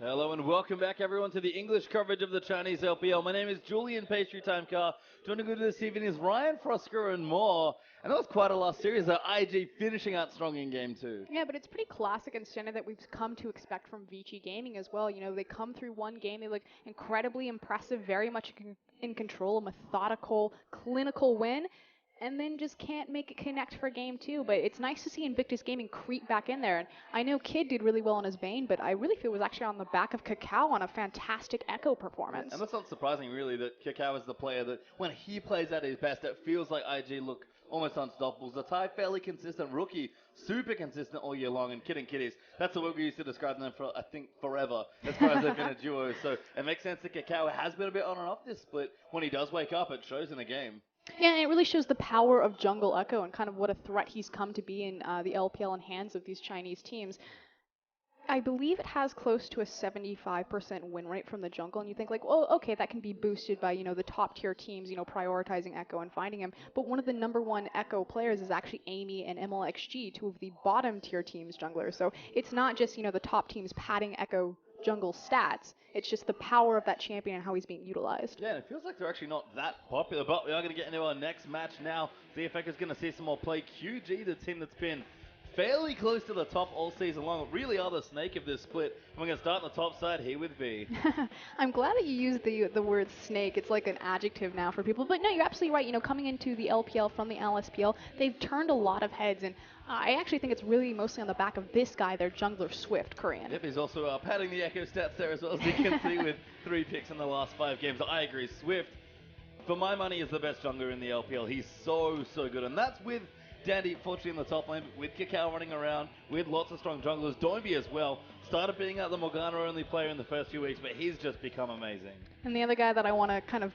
Hello and welcome back everyone to the English coverage of the Chinese LPL. My name is Julian Pastry Timecar. Joining me this evening is Ryan Frosker and more. And that was quite a last series. IG finishing out strong in game two. Yeah, but it's pretty classic and standard that we've come to expect from Vici Gaming as well. You know, they come through one game, they look incredibly impressive, very much in control, a methodical, clinical win, and then just can't make it connect for game two. But it's nice to see Invictus Gaming creep back in there. And I know Kid did really well on his Bane, but I really feel it was actually on the back of Cacao on a fantastic Echo performance. And that's not surprising really that Cacao is the player that when he plays at his best, it feels like IG look almost unstoppable. Zatai, fairly consistent rookie, super consistent all year long, and Kid and Kitties, that's the way we used to describe them for, I think, forever, as far as they've been a duo. So it makes sense that Cacao has been a bit on and off this split. When he does wake up, it shows in the game. Yeah, and it really shows the power of Jungle Echo and kind of what a threat he's come to be in the LPL in hands of these Chinese teams. I believe it has close to a 75% win rate from the jungle, and you think like, well, okay, that can be boosted by, the top tier teams, prioritizing Echo and finding him. But one of the number one Echo players is actually Amy and MLXG, two of the bottom tier teams junglers. So it's not just, the top teams padding Echo jungle stats. It's just the power of that champion and how he's being utilized. Yeah, and it feels like they're actually not that popular, but we are going to get into our next match now. ZFX is going to see some more play. QG, the team that's been fairly close to the top all season long, really are the snake of this split. And we're going to start on the top side here with V. I'm glad that you used the word snake. It's like an adjective now for people. But no, you're absolutely right. Coming into the LPL from the LSPL, they've turned a lot of heads. And I actually think it's really mostly on the back of this guy, their jungler Swift, Korean. Yep, he's also padding the Echo stats there as well, as you can see with 3 picks in the last 5 games. I agree, Swift, for my money, is the best jungler in the LPL. He's so good. And that's with Dandy, fortunately, in the top lane, with Cacao running around, with lots of strong junglers. Doinby as well. Started being the Morgana-only player in the first few weeks, but he's just become amazing. And the other guy that I want to kind of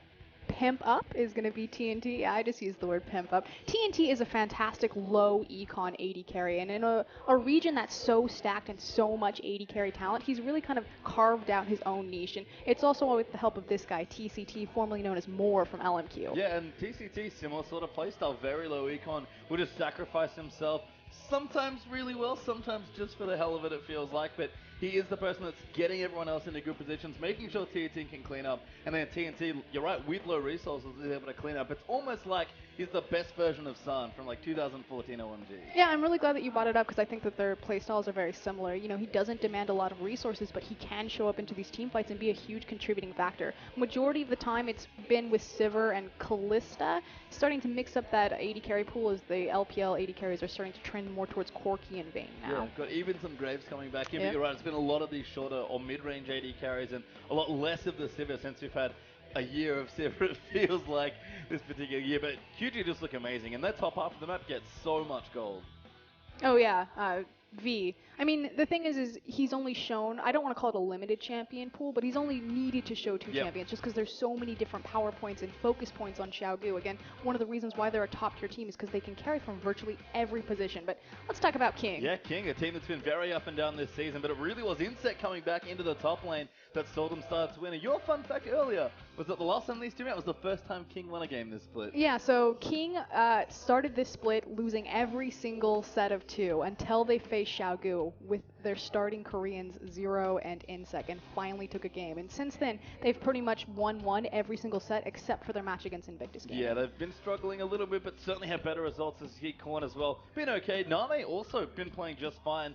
pimp up is going to be TNT. Yeah, I just used the word pimp up. TNT is a fantastic low econ AD carry, and in a region that's so stacked and so much AD carry talent, he's really kind of carved out his own niche, and it's also with the help of this guy, TCT, formerly known as Moore from LMQ. Yeah, and TCT, similar sort of playstyle, very low econ, will just sacrifice himself, sometimes really well, sometimes just for the hell of it feels like, but he is the person that's getting everyone else into good positions, making sure TNT can clean up, and then TNT, you're right, with low resources, is able to clean up. It's almost like he's the best version of San from like 2014 OMG. Yeah, I'm really glad that you brought it up because I think that their playstyles are very similar. He doesn't demand a lot of resources, but he can show up into these team fights and be a huge contributing factor. Majority of the time, it's been with Sivir and Callista, starting to mix up that AD carry pool as the LPL AD carries are starting to trend more towards Corki and Vayne now. Yeah, got even some Graves coming back in, but you're right, it's been a lot of these shorter or mid-range AD carries and a lot less of the Sivir since we've had a year of Sivir, it feels like, this particular year. But QG just look amazing, and that top half of the map gets so much gold. Oh yeah, V. I mean, the thing is he's only shown, I don't want to call it a limited champion pool, but he's only needed to show 2 champions just because there's so many different power points and focus points on Xiaogu. Again, one of the reasons why they're a top tier team is because they can carry from virtually every position. But let's talk about King. Yeah, King, a team that's been very up and down this season, but it really was Insect coming back into the top lane that saw them start to win. And your fun fact earlier was that the last time these two met was the first time King won a game this split. Yeah, so King started this split losing every single set of 2 until they faced Xiaogu with their starting Koreans Zero and Insect, and finally took a game. And since then, they've pretty much won every single set except for their match against Invictus Gaming. Yeah, they've been struggling a little bit, but certainly had better results as Heat Corn as well. Been okay. Name also been playing just fine.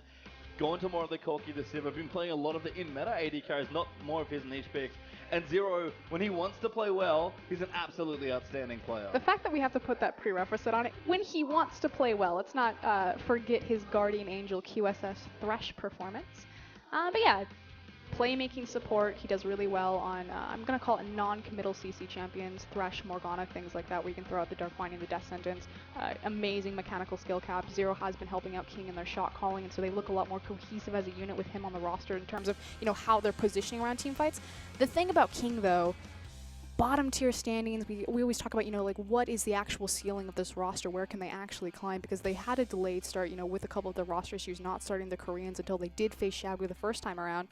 Going to more of the Corki this year. I've been playing a lot of the in-meta AD carries, not more of his niche picks. And Zero, when he wants to play well, he's an absolutely outstanding player. The fact that we have to put that prerequisite on it, when he wants to play well, let's not forget his Guardian Angel QSS Thresh performance. But yeah, playmaking support, he does really well on, I'm going to call it non-committal CC champions, Thresh, Morgana, things like that, where you can throw out the Dark Binding, the Death Sentence. Amazing mechanical skill cap. Zero has been helping out King in their shot calling, and so they look a lot more cohesive as a unit with him on the roster in terms of, how they're positioning around team fights. The thing about King, though, bottom tier standings, we always talk about, like what is the actual ceiling of this roster? Where can they actually climb? Because they had a delayed start, with a couple of the roster issues, not starting the Koreans until they did face Xiaogu the first time around.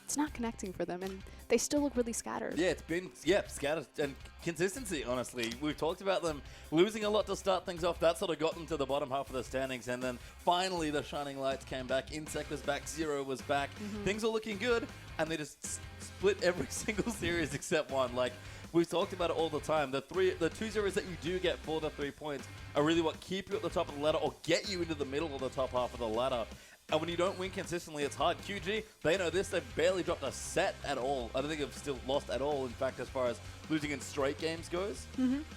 It's not connecting for them, and they still look really scattered. Yeah, it's been, scattered and consistency, honestly. We've talked about them losing a lot to start things off. That sort of got them to the bottom half of the standings, and then finally the shining lights came back. Insect was back, Zero was back. Things are looking good, and they just split every single series except one. Like, we've talked about it all the time. The 2 zeros that you do get for the 3 points are really what keep you at the top of the ladder or get you into the middle of the top half of the ladder. And when you don't win consistently, it's hard. QG, they know this. They've barely dropped a set at all. I don't think they've still lost at all, in fact, as far as losing in straight games goes.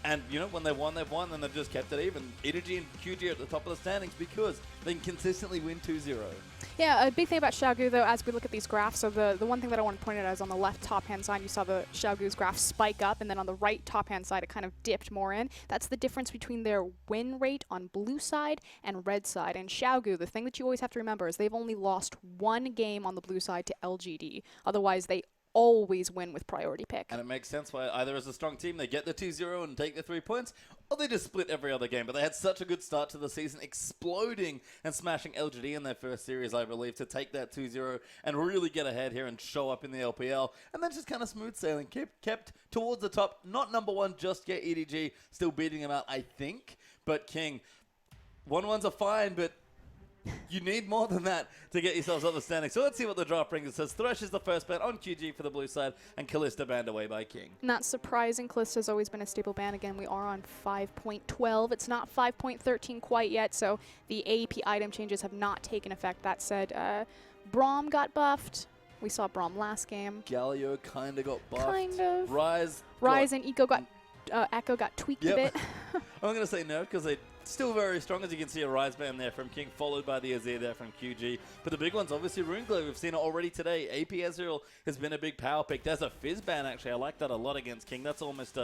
And, you know, when they've won, and they've just kept it even. EDG and QG are at the top of the standings because they can consistently win 2-0. Yeah, a big thing about Xiaogu, though, as we look at these graphs, so the one thing that I want to point out is on the left top-hand side, you saw the Xiaogu's graph spike up, and then on the right top-hand side, it kind of dipped more in. That's the difference between their win rate on blue side and red side. And Xiaogu, the thing that you always have to remember is they've only lost one game on the blue side to LGD. Otherwise, they always win with priority pick. And it makes sense why either as a strong team, they get the 2-0 and take the 3 points, or they just split every other game. But they had such a good start to the season, exploding and smashing LGD in their first series, I believe, to take that 2-0 and really get ahead here and show up in the LPL. And then just kind of smooth sailing, kept towards the top. Not number one just yet, EDG, still beating them out, I think. But King, 1-1s are fine, but you need more than that to get yourselves up the standing. So let's see what the draft brings. It says Thresh is the first ban on QG for the blue side, and Callista banned away by King. Not surprising. Callista's always been a staple ban. Again, we are on 5.12. It's not 5.13 quite yet, so the AEP item changes have not taken effect. That said, Braum got buffed. We saw Braum last game. Galio kind of got buffed. Kind of. Ryze and Echo got tweaked a bit. I'm going to say no, because they still very strong, as you can see a Ryze ban there from King, followed by the Azir there from QG. But the big one's obviously Runeglaive. We've seen it already today. AP Ezreal has been a big power pick. There's a Fizz ban, actually. I like that a lot against King. That's almost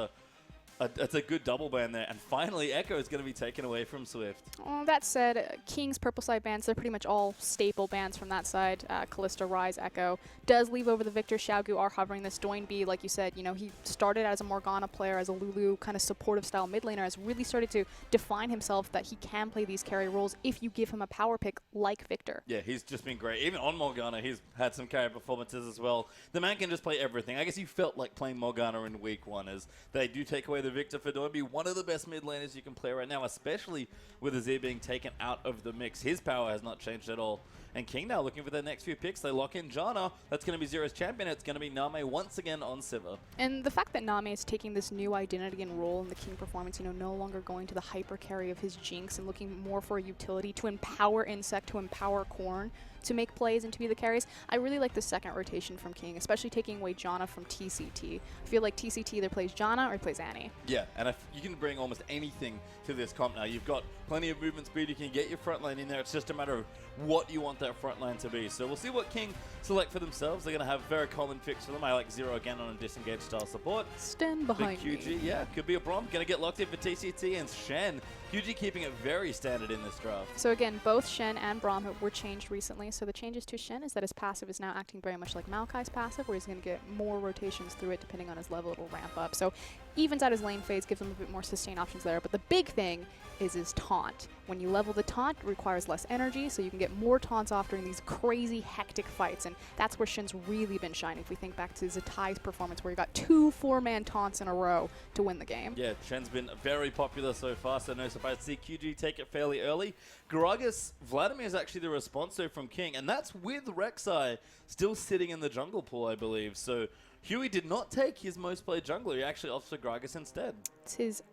it's a good double ban there. And finally, Echo is going to be taken away from Swift. That said, King's purple side bans, they're pretty much all staple bans from that side. Callista, Ryze, Echo. Does leave over the Victor. Xiaogu are hovering this. Doinb, like you said, you know, he started as a Morgana player, as a Lulu kind of supportive style mid laner, has really started to define himself that he can play these carry roles if you give him a power pick like Victor. Yeah, he's just been great. Even on Morgana, he's had some carry performances as well. The man can just play everything. I guess you felt like playing Morgana in week one, as they do take away the Victor for Doinb, one of the best mid laners you can play right now, especially with Azir being taken out of the mix. His power has not changed at all. And King now looking for their next few picks. They lock in Janna. That's going to be Zero's champion. It's going to be Name once again on Sivir. And the fact that Name is taking this new identity and role in the King performance, you know, no longer going to the hyper carry of his Jinx and looking more for a utility to empower Insect, to empower Corn, to make plays and to be the carries. I really like the second rotation from King, especially taking away Janna from TCT. I feel like TCT either plays Janna or he plays Annie. Yeah, and if you can bring almost anything to this comp now. You've got plenty of movement speed. You can get your front line in there. It's just a matter of what you want that front line to be. So we'll see what King select for themselves. They're going to have very common picks for them. I like Zero again on a disengaged style support. Stand behind QG, me. yeah, could be a Braum. Going to get locked in for TCT, and Shen. QG keeping it very standard in this draft. So again, both Shen and Braum were changed recently. So the changes to Shen is that his passive is now acting very much like Maokai's passive, where he's going to get more rotations through it depending on his level. It'll ramp up. So evens out his lane phase, gives him a bit more sustain options there. But the big thing is his taunt. When you level the taunt, it requires less energy, so you can get more taunts off during these crazy, hectic fights. And that's where Shen's really been shining. If we think back to Zatai's performance, where he got 2 4-man taunts in a row to win the game. Yeah, Shen's been very popular so far, so no surprise to see QG take it fairly early. Gragas, Vladimir is actually the response from King, and that's with Rek'Sai still sitting in the jungle pool, I believe. So Huey did not take his most played jungler. He actually opts for Gragas instead. It's his...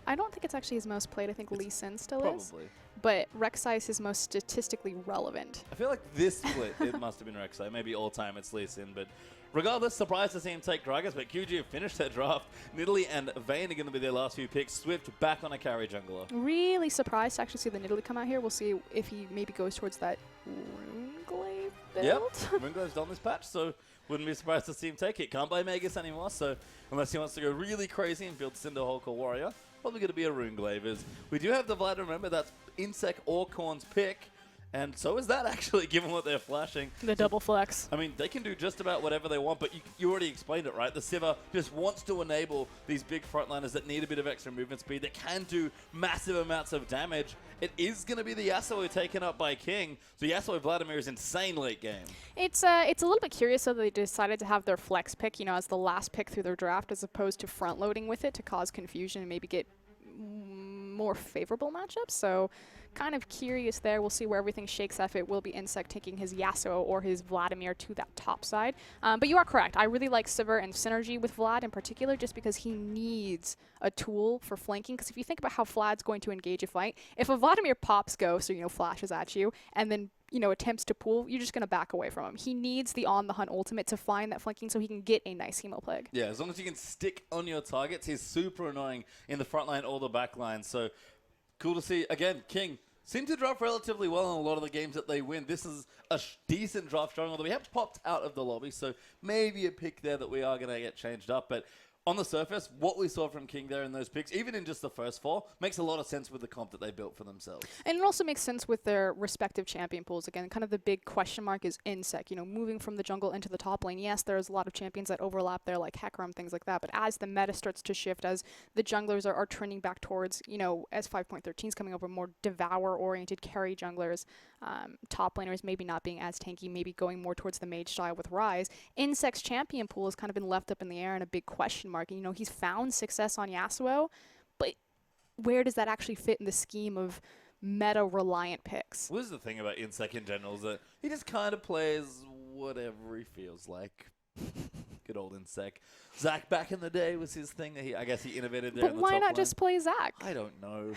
I don't think it's actually his most played. I think Lee Sin still is. Probably. But Rek'Sai is his most statistically relevant. I feel like this split, it must have been Rek'Sai. Maybe all time it's Lee Sin, but regardless, surprised to see him take Gragas, but QG have finished their draft. Nidalee and Vayne are going to be their last few picks. Swift back on a carry jungler. Really surprised to actually see the Nidalee come out here. We'll see if he maybe goes towards that Runeglaive build. Yep, Runeglaive's done this patch, so wouldn't be surprised to see him take it. Can't play Magus anymore, so unless he wants to go really crazy and build Cinderhulk or Warrior, probably going to be a Runeglaive. We do have the Vlad, remember, that's Insect or Korn's pick. And so is that, actually, given what they're flashing. The double flex. I mean, they can do just about whatever they want, but you already explained it, right? The Sivir just wants to enable these big frontliners that need a bit of extra movement speed, that can do massive amounts of damage. It is going to be the Yasuo taken up by King. So Yasuo Vladimir is insane late game. It's a little bit curious that they decided to have their flex pick, you know, as the last pick through their draft, as opposed to front-loading with it to cause confusion and maybe get more favorable matchups. So kind of curious there. We'll see where everything shakes out. If it will be Insect taking his Yasuo or his Vladimir to that top side. But you are correct. I really like Sivir and synergy with Vlad in particular, just because he needs a tool for flanking. Because if you think about how Vlad's going to engage a fight, if a Vladimir pops Ghost or, flashes at you, and then attempts to pull, you're just going to back away from him. He needs the on the hunt ultimate to find that flanking so he can get a nice Hemopleg. Yeah, as long as you can stick on your targets, he's super annoying in the front line or the back line. So cool to see. Again, King seem to draft relatively well in a lot of the games that they win. This is a decent draft strong, although we have popped out of the lobby, so maybe a pick there that we are going to get changed up. But on the surface, what we saw from King there in those picks, even in just the first 4, makes a lot of sense with the comp that they built for themselves. And it also makes sense with their respective champion pools. Again, kind of the big question mark is Insect, moving from the jungle into the top lane. Yes, there's a lot of champions that overlap there, like Hecarim, things like that. But as the meta starts to shift, as the junglers are trending back towards, as 5.13 is coming over, more Devour-oriented carry junglers, top laners maybe not being as tanky, maybe going more towards the mage style with Ryze, Insect's champion pool has kind of been left up in the air and a big question mark. And, he's found success on Yasuo, but where does that actually fit in the scheme of meta-reliant picks? What is the thing about Insect in general is that he just kind of plays whatever he feels like. Good old Insect. Zac back in the day was his thing that I guess he innovated there. But in the why top not line. just play Zac? I don't know.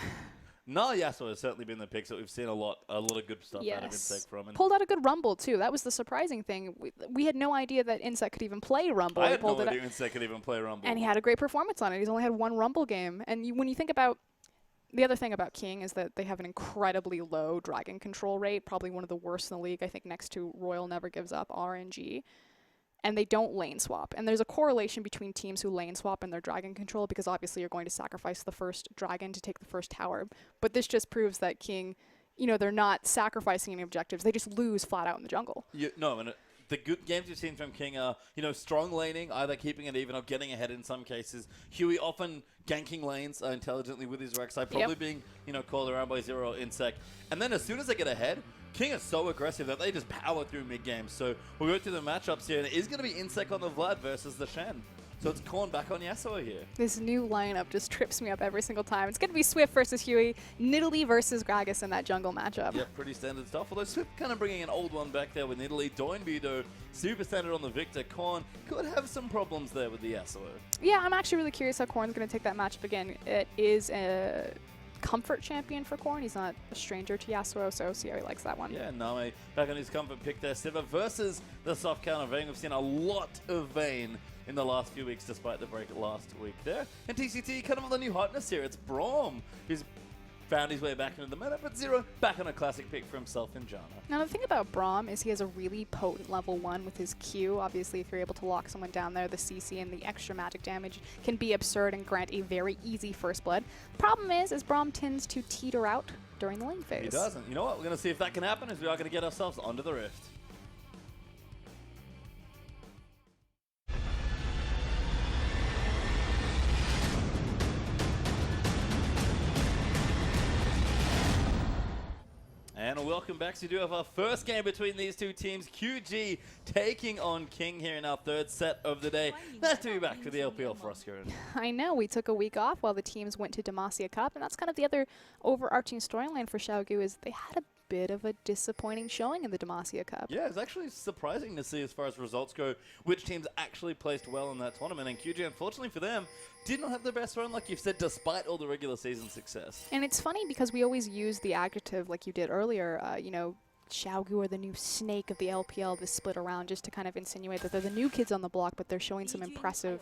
No, Yasuo has certainly been the picks that we've seen a lot of good stuff out of Insect from. And pulled out a good Rumble, too. That was the surprising thing. We had no idea that Insect could even play Rumble. I had no idea Insect could even play Rumble. And he had a great performance on it. He's only had 1 Rumble game. And when you think about the other thing about King is that they have an incredibly low dragon control rate, probably one of the worst in the league, I think next to Royal Never Gives Up, RNG. And they don't lane swap. And there's a correlation between teams who lane swap and their dragon control, because obviously you're going to sacrifice the first dragon to take the first tower. But this just proves that King, they're not sacrificing any objectives. They just lose flat out in the jungle. The good games we've seen from King are, strong laning, either keeping it even or getting ahead in some cases. Huey often ganking lanes intelligently with his Rek'Sai, probably being, called around by Zero or Insect. And then as soon as they get ahead, King is so aggressive that they just power through mid-game. So we'll go through the matchups here, and it is going to be Insect on the Vlad versus the Shen. So it's Korn back on Yasuo here. This new lineup just trips me up every single time. It's going to be Swift versus Huey, Nidalee versus Gragas in that jungle matchup. Yep, pretty standard stuff. Although Swift kind of bringing an old one back there with Nidalee. Doinby, though, super standard on the Victor. Korn could have some problems there with the Yasuo. Yeah, I'm actually really curious how Korn's going to take that matchup again. It is a comfort champion for Korn. He's not a stranger to Yasuo, so see how he likes that one. Yeah, Name back on his comfort pick there. Sivir versus the soft counter Vayne. We've seen a lot of Vayne in the last few weeks, despite the break last week there. And TCT kind of on the new hotness here. It's Braum, who's found his way back into the meta, but Zero back on a classic pick for himself in Janna. Now, the thing about Braum is he has a really potent level 1 with his Q. Obviously, if you're able to lock someone down there, the CC and the extra magic damage can be absurd and grant a very easy first blood. Problem is Braum tends to teeter out during the lane phase. He doesn't. You know what? We're going to see if that can happen, as we are going to get ourselves onto the Rift. And welcome back. So we do have our first game between these two teams. QG taking on King here in our 3rd set of the day. Nice to be back for the LPL for us, Karen. I know. We took a week off while the teams went to Demacia Cup, and that's kind of the other overarching storyline for Xiaogu is they had a bit of a disappointing showing in the Demacia Cup. Yeah, it's actually surprising to see as far as results go which teams actually placed well in that tournament. And QG, unfortunately for them, did not have the best run, like you've said, despite all the regular season success. And it's funny because we always use the adjective, like you did earlier, Xiaogu are the new snake of the LPL this split around, just to kind of insinuate that they're the new kids on the block, but they're showing some impressive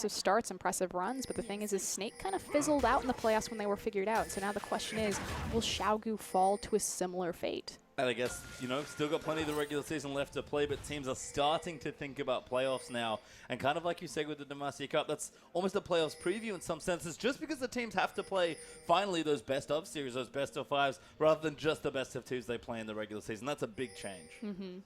starts, impressive runs. But the thing is Snake kind of fizzled out in the playoffs when they were figured out. So now the question is, will Xiaogu fall to a similar fate? And I guess, still got plenty of the regular season left to play, but teams are starting to think about playoffs now. And kind of like you said with the Demacia Cup, that's almost a playoffs preview in some senses, just because the teams have to play, finally, those best-of series, those best-of-5s, rather than just the best-of-2s they play in the regular season. That's a big change. Mm-hmm.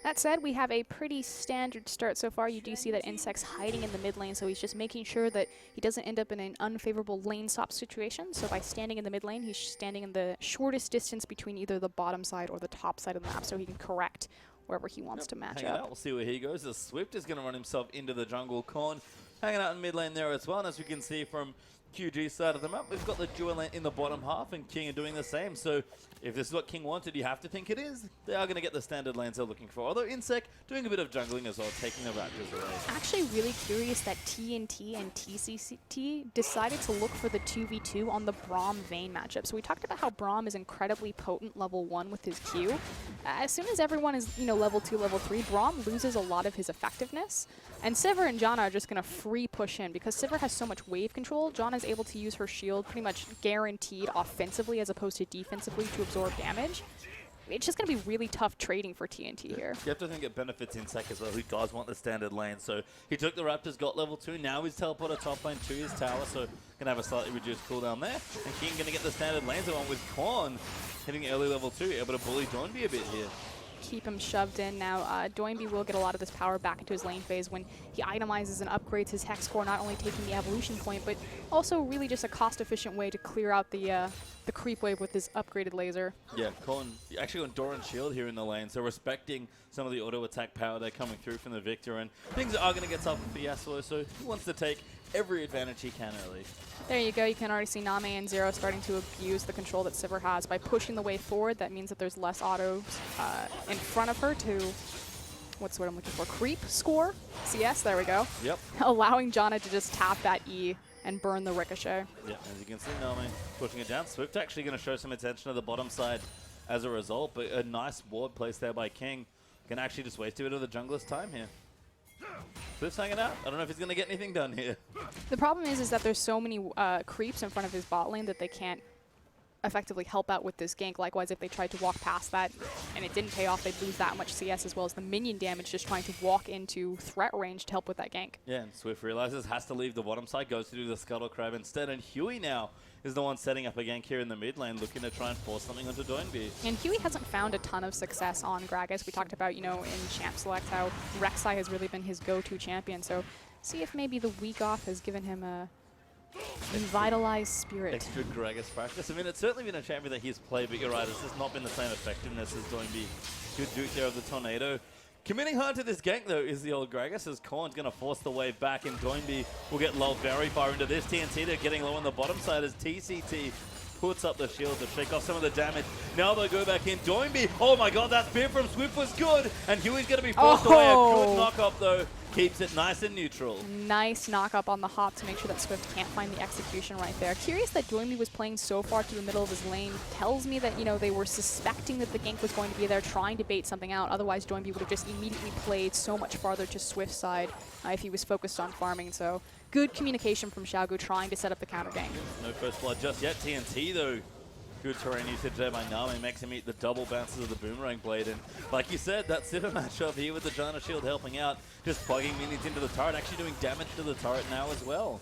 That said, we have a pretty standard start so far. You do see that Insect's hiding in the mid lane, so he's just making sure that he doesn't end up in an unfavorable lane swap situation. So by standing in the mid lane, he's standing in the shortest distance between either the bottom side or the top side of the map, so he can correct wherever he wants to match up. We'll see where he goes. The Swift is going to run himself into the jungle. Korn hanging out in mid lane there as well. And as we can see from QG side of the map, we've got the dual lane in the bottom half, and King are doing the same. So if this is what King wanted, you have to think it is. They are going to get the standard lanes they're looking for. Although Insec doing a bit of jungling as well, taking the Raptors away. Actually really curious that TNT and TCT decided to look for the 2v2 on the Braum Vayne matchup. So we talked about how Braum is incredibly potent level 1 with his Q. As soon as everyone is, level 2, level 3, Braum loses a lot of his effectiveness. And Sivir and Janna are just going to free push in because Sivir has so much wave control. Janna is able to use her shield pretty much guaranteed offensively as opposed to defensively to absorb damage. It's just going to be really tough trading for TNT here. You have to think it benefits Insec as well, who does want the standard lane. So he took the Raptors, got level 2. Now he's teleported top lane to his tower, so going to have a slightly reduced cooldown there. And King going to get the standard lanes on with Korn hitting early level 2, able to bully Doinby a bit here. Keep him shoved in. Now, Doinby will get a lot of this power back into his lane phase when he itemizes and upgrades his Hex Core, not only taking the evolution point, but also really just a cost-efficient way to clear out the creep wave with his upgraded laser. Yeah, Korn actually on Doran's shield here in the lane, so respecting some of the auto-attack power they're coming through from the Victor, and things are going to get tough for Yasuo, so he wants to take every advantage he can early. There you go. You can already see Name and Zero starting to abuse the control that Sivir has by pushing the way forward. That means that there's less autos in front of her to, what's what I'm looking for, creep score? CS, there we go. Yep. Allowing Janna to just tap that E and burn the ricochet. Yeah, as you can see, Name pushing it down. Swift actually going to show some attention to the bottom side as a result, but a nice ward placed there by King. Can actually just waste a bit of the jungler's time here. Swift's hanging out. I don't know if he's going to get anything done here. The problem is that there's so many creeps in front of his bot lane that they can't effectively help out with this gank. Likewise, if they tried to walk past that and it didn't pay off, they'd lose that much CS as well as the minion damage just trying to walk into threat range to help with that gank. Yeah, and Swift realizes has to leave the bottom side, goes to do the Scuttle Crab instead, and Huey now is the one setting up a gank here in the mid lane, looking to try and force something onto Doinby. And Huey hasn't found a ton of success on Gragas. We talked about, in Champ Select how Rek'Sai has really been his go-to champion. So see if maybe the week off has given him a revitalized spirit. Extra Gragas practice. I mean, it's certainly been a champion that he's played, but you're right, this has not been the same effectiveness as Doinby. Good duke there of the Tornado. Committing hard to this gank, though, is the old Gragas, as Korn's going to force the wave back, and Doinby will get lulled very far into this. TNT, they're getting low on the bottom side as TCT puts up the shield to shake off some of the damage. Now they go back in. Doinby, oh my god, that spear from Swift was good, and Huey's going to be forced away. A good knock-up, though. Keeps it nice and neutral. Nice knock-up on the hop to make sure that Swift can't find the execution right there. Curious that Doinby was playing so far to the middle of his lane. Tells me that, they were suspecting that the gank was going to be there, trying to bait something out. Otherwise, Doinby would have just immediately played so much farther to Swift's side if he was focused on farming. So good communication from Xiaogu trying to set up the counter gank. No first blood just yet. TNT, though. Good terrain usage there by Nami, makes him eat the double bounces of the Boomerang Blade. And like you said, that Sivir matchup here with the Janna Shield helping out, just plugging minions into the turret, actually doing damage to the turret now as well.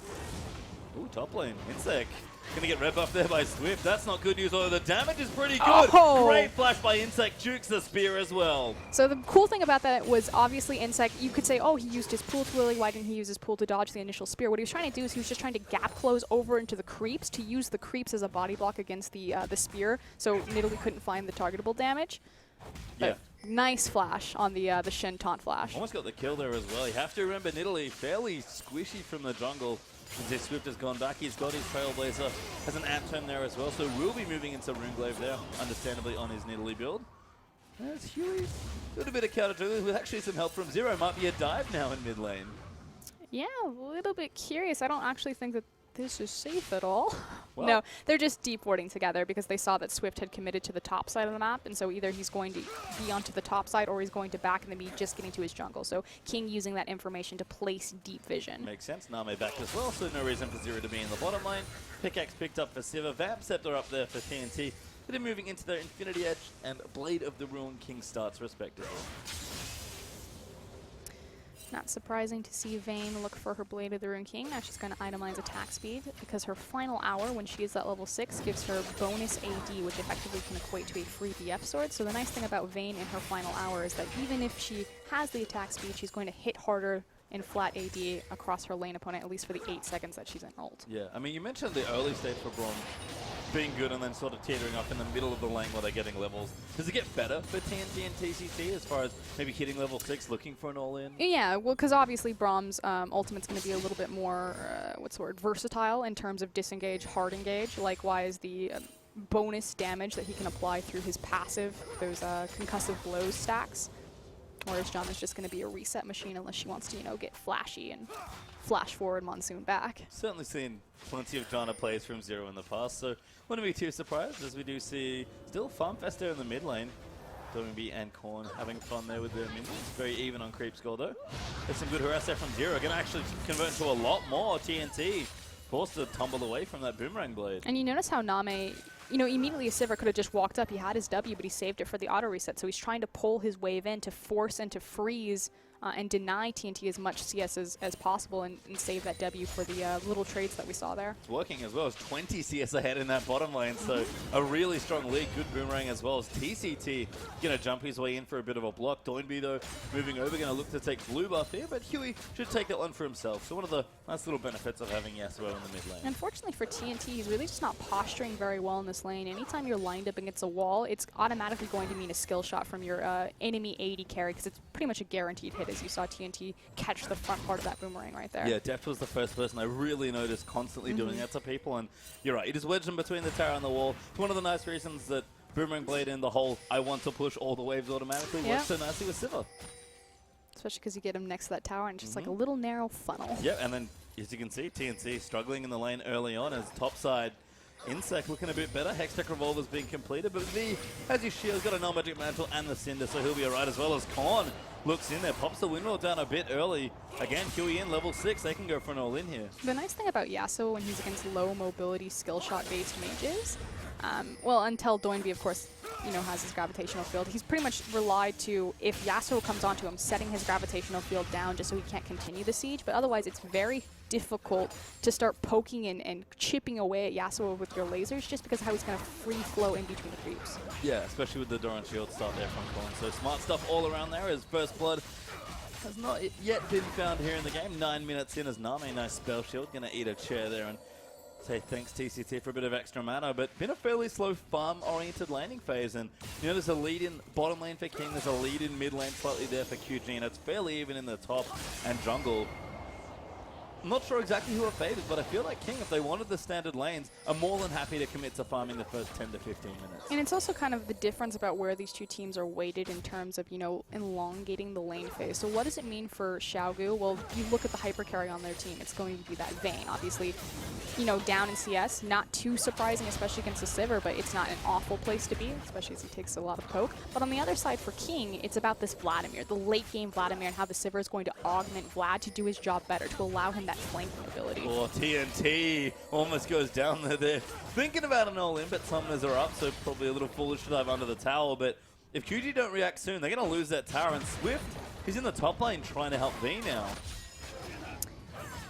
Ooh, top lane, Insec. Gonna get red buff there by Swift. That's not good news, although the damage is pretty good. Oh. Great flash by Insec, jukes the spear as well. So the cool thing about that was obviously Insec, you could say, oh, he used his pool too early, why didn't he use his pool to dodge the initial spear? What he was trying to do is he was just trying to gap close over into the creeps to use the creeps as a body block against the spear, so Nidalee couldn't find the targetable damage. Yeah. Nice flash on the Shin taunt flash. Almost got the kill there as well. You have to remember Nidalee fairly squishy from the jungle. Since Swift has gone back, he's got his Trailblazer, has an Ant Tome there as well, so we'll be moving into Runeglaive there, understandably on his Nidalee build. There's Huey, doing a bit of counter juggling with actually some help from Zero. Might be a dive now in mid lane. Yeah, a little bit curious. I don't actually think that this is safe at all. Well, no, they're just deep warding together because they saw that Swift had committed to the top side of the map, and so either he's going to be onto the top side or he's going to back and then be just getting to his jungle. So King using that information to place deep vision. Makes sense. Name back as well, so no reason for Zero to be in the bottom lane. Pickaxe picked up for Sivir. Vamp Scepter up there for TNT. They're moving into their Infinity Edge and Blade of the Ruin King starts respectively. Not surprising to see Vayne look for her Blade of the Rune King. Now she's going to itemize attack speed because her final hour, when she is at level 6, gives her bonus AD, which effectively can equate to a free BF sword. So the nice thing about Vayne in her final hour is that even if she has the attack speed, she's going to hit harder in flat AD across her lane opponent, at least for the 8 seconds that she's in ult. Yeah, I mean, you mentioned the early stage for Braum being good and then sort of teetering up in the middle of the lane while they're getting levels. Does it get better for TNT and TCT as far as maybe hitting level 6, looking for an all-in? Yeah, well, because obviously Brahms' ultimate's going to be a little bit more, what's the word, versatile in terms of disengage, hard engage. Likewise, the bonus damage that he can apply through his passive, those concussive blows stacks. Whereas John is just going to be a reset machine unless she wants to, you know, get flashy and flash forward Monsoon back. Certainly seen plenty of Jana plays from Zero in the past, so wouldn't be too surprised as we do see still Farmfest there in the mid lane. WB and Korn having fun there with their minions. Very even on creep score though. There's some good harass there from Zero. Going to actually convert into a lot more TNT. Forced to tumble away from that boomerang blade. And you notice how Name, you know, immediately Sivir could have just walked up. He had his W, but he saved it for the auto reset. So he's trying to pull his wave in to force and to freeze and deny TNT as much CS as possible and save that W for the little trades that we saw there. It's working as well as 20 CS ahead in that bottom lane, so a really strong lead. Good boomerang as well as TCT going to jump his way in for a bit of a block. Doinby though moving over, going to look to take blue buff here, but Huey should take that one for himself. So one of the nice little benefits of having Yasuo in the mid lane. Unfortunately for TNT, he's really just not posturing very well in this lane. Anytime you're lined up against a wall, it's automatically going to mean a skill shot from your enemy 80 carry because it's pretty much a guaranteed hit as you saw TNT catch the front part of that boomerang right there. Yeah, Deft was the first person I really noticed constantly doing that to people, and you're right, he just wedged them between the tower and the wall. It's one of the nice reasons that Boomerang Blade in the whole I want to push all the waves automatically works so nicely with Sivir. Especially because you get him next to that tower and just like a little narrow funnel. Yeah, and then as you can see, TNT struggling in the lane early on as topside Insect looking a bit better. Hextech Revolver's being completed, but V has his shield, got a non-magic mantle and the Cinder, so he'll be alright as well as Korn looks in there, pops the windmill down a bit early. Again, Huey in level 6, they can go for an all-in here. The nice thing about Yasuo when he's against low mobility skill shot based mages, well, until Doinby, of course, you know, has his gravitational field, he's pretty much relied to, if Yasuo comes onto him, setting his gravitational field down just so he can't continue the siege, but otherwise it's very difficult to start poking and chipping away at Yasuo with your lasers just because of how he's going to free flow in between the creeps. Yeah, especially with the Doran shield start there from Korn. So smart stuff all around there as First Blood has not yet been found here in the game. 9 minutes in as Name, nice spell shield, going to eat a chair there and say thanks TCT for a bit of extra mana, but been a fairly slow farm-oriented laning phase, and you know there's a lead in bottom lane for King, there's a lead in mid lane slightly there for QG, and it's fairly even in the top and jungle. I'm not sure exactly who are favored, but I feel like King, if they wanted the standard lanes, are more than happy to commit to farming the first 10 to 15 minutes. And it's also kind of the difference about where these two teams are weighted in terms of, you know, elongating the lane phase. So what does it mean for Xiaogu? Well, you look at the hyper carry on their team, it's going to be that Vayne. Obviously, you know, down in CS, not too surprising, especially against the Sivir, but it's not an awful place to be, especially as he takes a lot of poke. But on the other side for King, it's about this Vladimir, the late game Vladimir, and how the Sivir is going to augment Vlad to do his job better, to allow him that flanking ability. Oh, TNT almost goes down there. Thinking about an all-in, but summoners are up, so probably a little foolish to dive under the tower. But if QG don't react soon, they're going to lose that tower. And Swift, he's in the top lane trying to help V now.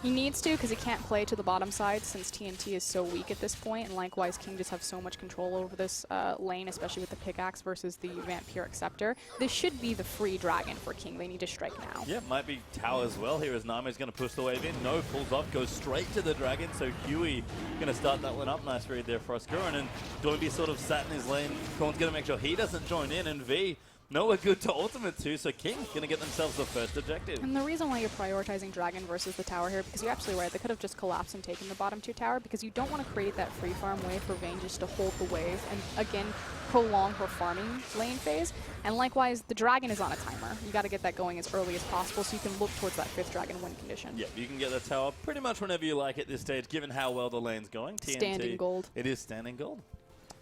He needs to because he can't play to the bottom side since TNT is so weak at this point, and likewise King just have so much control over this lane, especially with the pickaxe versus the Vampiric Scepter. This should be the free dragon for King. They need to strike now. Yeah, might be tower as well here as Name's going to push the wave in. No, pulls off, goes straight to the dragon, so Huey going to start that one up. Nice read there for Oscurin, and Doinby sort of sat in his lane. Korn's going to make sure he doesn't join in, and V nowhere good to ultimate to, so King's going to get themselves the first objective. And the reason why you're prioritizing Dragon versus the tower here, because you're absolutely right, they could have just collapsed and taken the bottom two tower, because you don't want to create that free farm wave for Vayne just to hold the wave and, again, prolong her farming lane phase. And likewise, the Dragon is on a timer. You got to get that going as early as possible so you can look towards that 5th Dragon win condition. Yeah, you can get the tower pretty much whenever you like at this stage, given how well the lane's going. TNT, standing gold. It is standing gold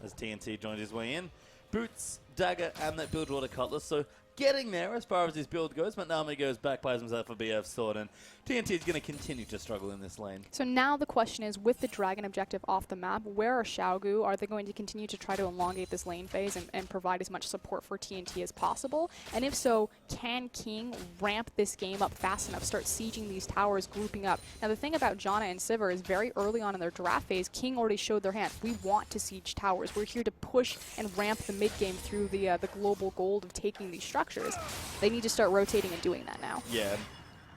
as TNT joins his way in. Boots, dagger, and that Bilgewater Cutlass. So getting there as far as his build goes, but Nami goes back, buys himself a BF sword, and TNT is going to continue to struggle in this lane. So now the question is, with the Dragon objective off the map, where are Xiaogu? Are they going to continue to try to elongate this lane phase and provide as much support for TNT as possible? And if so, can King ramp this game up fast enough, start sieging these towers, grouping up? Now the thing about Janna and Sivir is very early on in their draft phase, King already showed their hand. We want to siege towers. We're here to push and ramp the mid game through the global gold of taking these structures. They need to start rotating and doing that now. Yeah,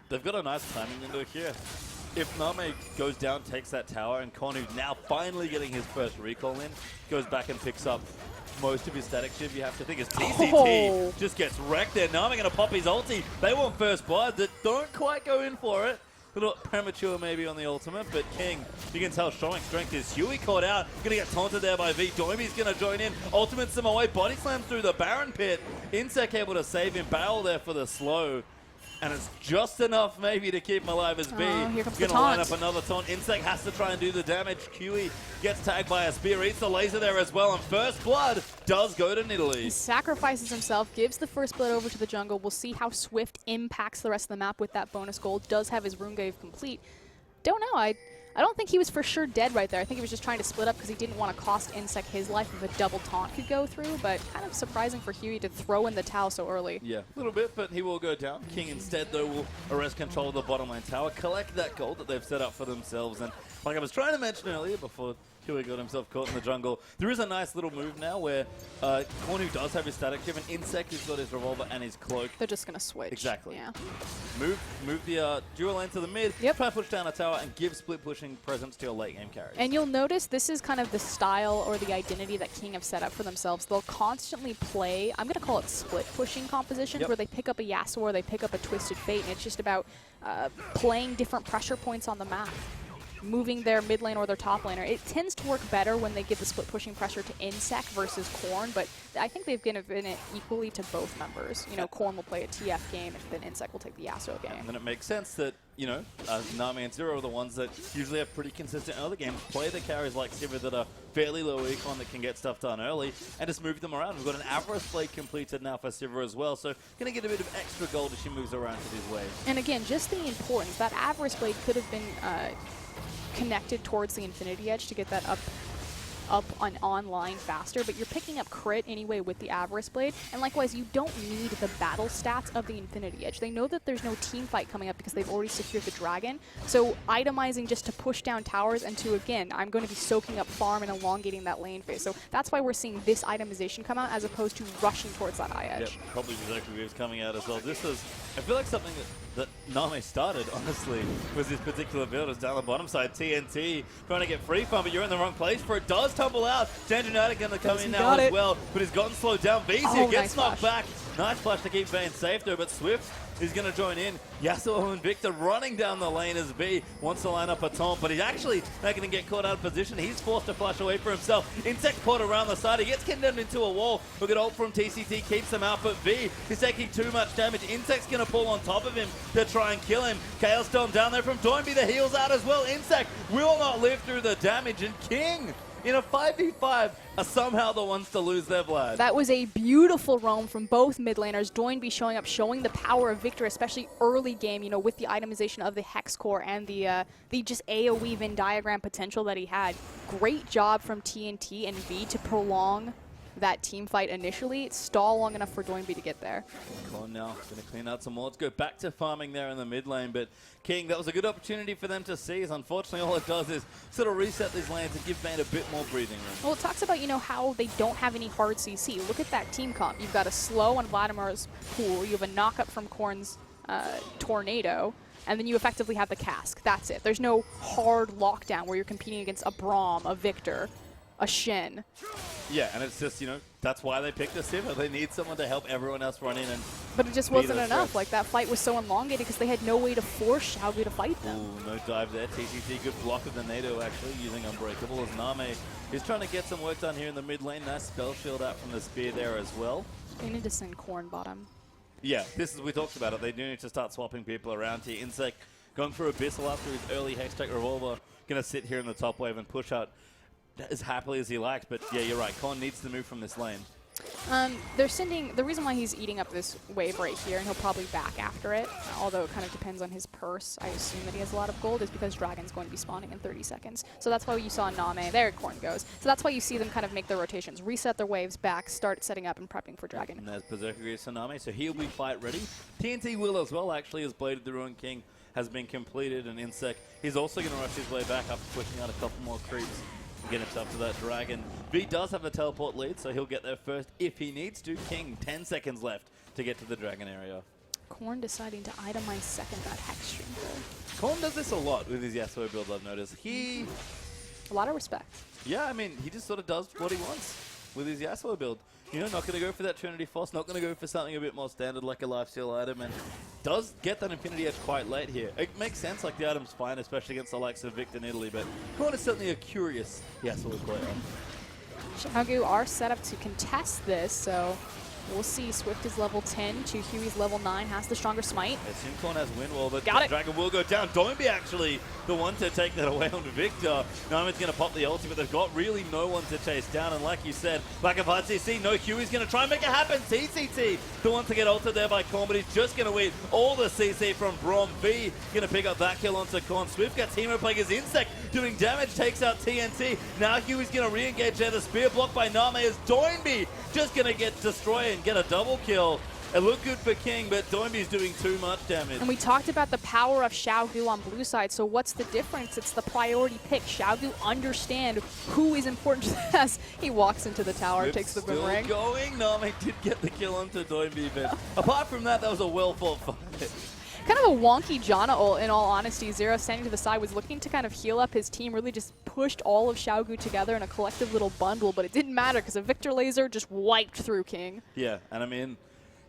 they've got a nice timing window here. if Name goes down, takes that tower, and Konu now finally getting his first recall in, goes back and picks up most of his static shiv, you have to think his TCT just gets wrecked there. Name going to pop his ulti. They want first blood that don't quite go in for it. A little premature maybe on the ultimate, but King, you can tell, showing strength is Huey caught out. Going to get taunted there by V. Doimi's going to join in. Ultimates him away. Body slams through the Baron pit. Insec able to save him. Barrel there for the slow. And it's just enough maybe to keep him alive as B. Here comes He's the going to line taunt. up another taunt. Insec has to try and do the damage. Huey gets tagged by a spear. Eats the laser there as well. And first blood does go to Nidalee. He sacrifices himself, gives the first blood over to the jungle. We'll see how Swift impacts the rest of the map with that bonus gold. Does have his rune glaive complete. Don't know. I don't think he was for sure dead right there. I think he was just trying to split up because he didn't want to cost Insec his life if a double taunt could go through, but kind of surprising for Huey to throw in the towel so early. Yeah, a little bit, but he will go down. King instead, though, will arrest control of the bottom lane tower, collect that gold that they've set up for themselves, and like I was trying to mention earlier before Huey got himself caught in the jungle, there is a nice little move now where Cornu does have his static shiv, and Insec has got his revolver and his cloak. They're just going to switch. Exactly. Yeah. Move the dual lane to the mid, Yep. try to push down a tower, and give split pushing presence to your late game carries. And you'll notice this is kind of the style or the identity that King have set up for themselves. They'll constantly play, I'm going to call it split pushing compositions, where they pick up a Yasuo or they pick up a Twisted Fate, and it's just about playing different pressure points on the map, moving their mid lane or their top laner. It tends to work better when they give the split pushing pressure to Insec versus Korn, but I think they've given it equally to both members. You know, Korn will play a TF game, and then Insec will take the Yasuo game. And then it makes sense that, you know, Nami and Zero are the ones that usually have pretty consistent in other games, play the carries like Sivir that are fairly low econ that can get stuff done early, and just move them around. We've got an Avarice Blade completed now for Sivir as well, so going to get a bit of extra gold as she moves around to these waves. And again, just the importance, that Avarice Blade could have been connected towards the Infinity Edge to get that up and online faster, but you're picking up crit anyway with the Avarice Blade, and likewise you don't need the battle stats of the Infinity Edge. They know that there's no team fight coming up because they've already secured the dragon, so itemizing just to push down towers and to, again, I'm going to be soaking up farm and elongating that lane phase. So that's why we're seeing this itemization come out as opposed to rushing towards that high edge. Yep, probably exactly waves coming out as well. This is, I feel like something that Name started, honestly, was this particular build. Is down the bottom side, TNT trying to get free farm, but you're in the wrong place for it. Does tumble out. United going to come in now as well, but he's gotten slowed down. Vizia gets knocked back. Nice flash to keep Vayne safe though, but Swift is going to join in. Yasuo and Victor running down the lane as B wants to line up a taunt, but he's actually not going to get caught out of position. He's forced to flash away for himself. Insect caught around the side. He gets condemned into a wall. Look at ult from TCT, keeps him out, but V is taking too much damage. Insect's going to pull on top of him to try and kill him. Chaos Storm down there from Doimby. The heal's out as well. Insect will not live through the damage, and King in a 5v5 are somehow the ones to lose their blood. That was a beautiful roam from both mid laners. Doinby showing up, showing the power of Victor, especially early game, you know, with the itemization of the Hex Core and the just AoE Venn diagram potential that he had. Great job from TNT and V to prolong that team fight initially. Stall long enough for Doinby to get there. Corn now going to clean out some more. Let's go back to farming there in the mid lane, but King, that was a good opportunity for them to seize. Unfortunately, all it does is sort of reset these lanes and give Vayne a bit more breathing room. Well, it talks about, you know, how they don't have any hard CC. Look at that team comp. You've got a slow on Vladimir's pool. You have a knock-up from Korn's Tornado. And then you effectively have the cask. That's it. There's no hard lockdown where you're competing against a Braum, a Victor, a Shin. Yeah, and it's just, you know, that's why they picked a Sivir. They need someone to help everyone else run in and But it just wasn't enough. Like, that fight was so elongated because they had no way to force Xiaogu to fight them. Ooh, no dive there. TCT, good block of the NATO actually, using Unbreakable as Name is trying to get some work done here in the mid lane. Nice spell shield out from the spear there as well. They need to send Korn bottom. Yeah, this is, we talked about it. They do need to start swapping people around here. Insect going for Abyssal after his early Hextech Revolver. Going to sit here in the top wave and push out as happily as he likes. But yeah, you're right. Korn needs to move from this lane. They're sending, the reason why he's eating up this wave right here, and he'll probably back after it, although it kind of depends on his purse. I assume that he has a lot of gold, is because Dragon's going to be spawning in 30 seconds. So that's why you saw Name, there Korn goes. So that's why you see them kind of make their rotations, reset their waves back, start setting up and prepping for Dragon. And there's Berserker Greaves for Name, so he'll be fight ready. TNT will as well, actually, as Blade of the Ruined King has been completed, and Insect, he's also going to rush his way back after pushing out a couple more creeps. Get himself to that dragon. V does have the teleport lead, so he'll get there first if he needs to. King, 10 seconds left to get to the dragon area. Korn deciding to itemize second that Hex stream though. Korn does this a lot with his Yasuo build, I've noticed. He... A lot of respect. Yeah, I mean, he just sort of does what he wants with his Yasuo build. You know, not going to go for that Trinity Force, not going to go for something a bit more standard like a lifesteal item, and does get that Infinity Edge quite late here. It makes sense, like the item's fine, especially against the likes of Victor in Italy, but Korn is certainly a curious Yasuo player. Xiaogu are set up to contest this, so we'll see. Swift is level 10, Huey's level 9, has the stronger smite. I assume Korn has wind wall, but Got it. Dragon will go down. Doinby actually the one to take that away on Victor. Naiman's going to pop the ulti, but they've got really no one to chase down. And like you said, lack of hard CC, no Huey's going to try and make it happen. TCT, the one to get ulted there by Korn, but he's just going to wait all the CC from Brom. V going to pick up that kill onto Korn. Swift gets Teemo playing his Insect, doing damage, takes out TNT. Now Huey's going to re-engage there. The spear blocked by Name as Doinby just going to get destroyed and get a double kill. It looked good for King, but Doinby's doing too much damage. And we talked about the power of Xiaogu on blue side, so what's the difference? It's the priority pick. Xiaogu understand who is important to us. He walks into the tower, Swift takes the still boomerang. going. Name did get the kill onto Doinby, but apart from that, that was a well-fought fight. Kind of a wonky Janna ult, in all honesty. Zero standing to the side was looking to kind of heal up his team, really just pushed all of Xiaogu together in a collective little bundle, but it didn't matter because a Victor laser just wiped through King. Yeah, and I mean,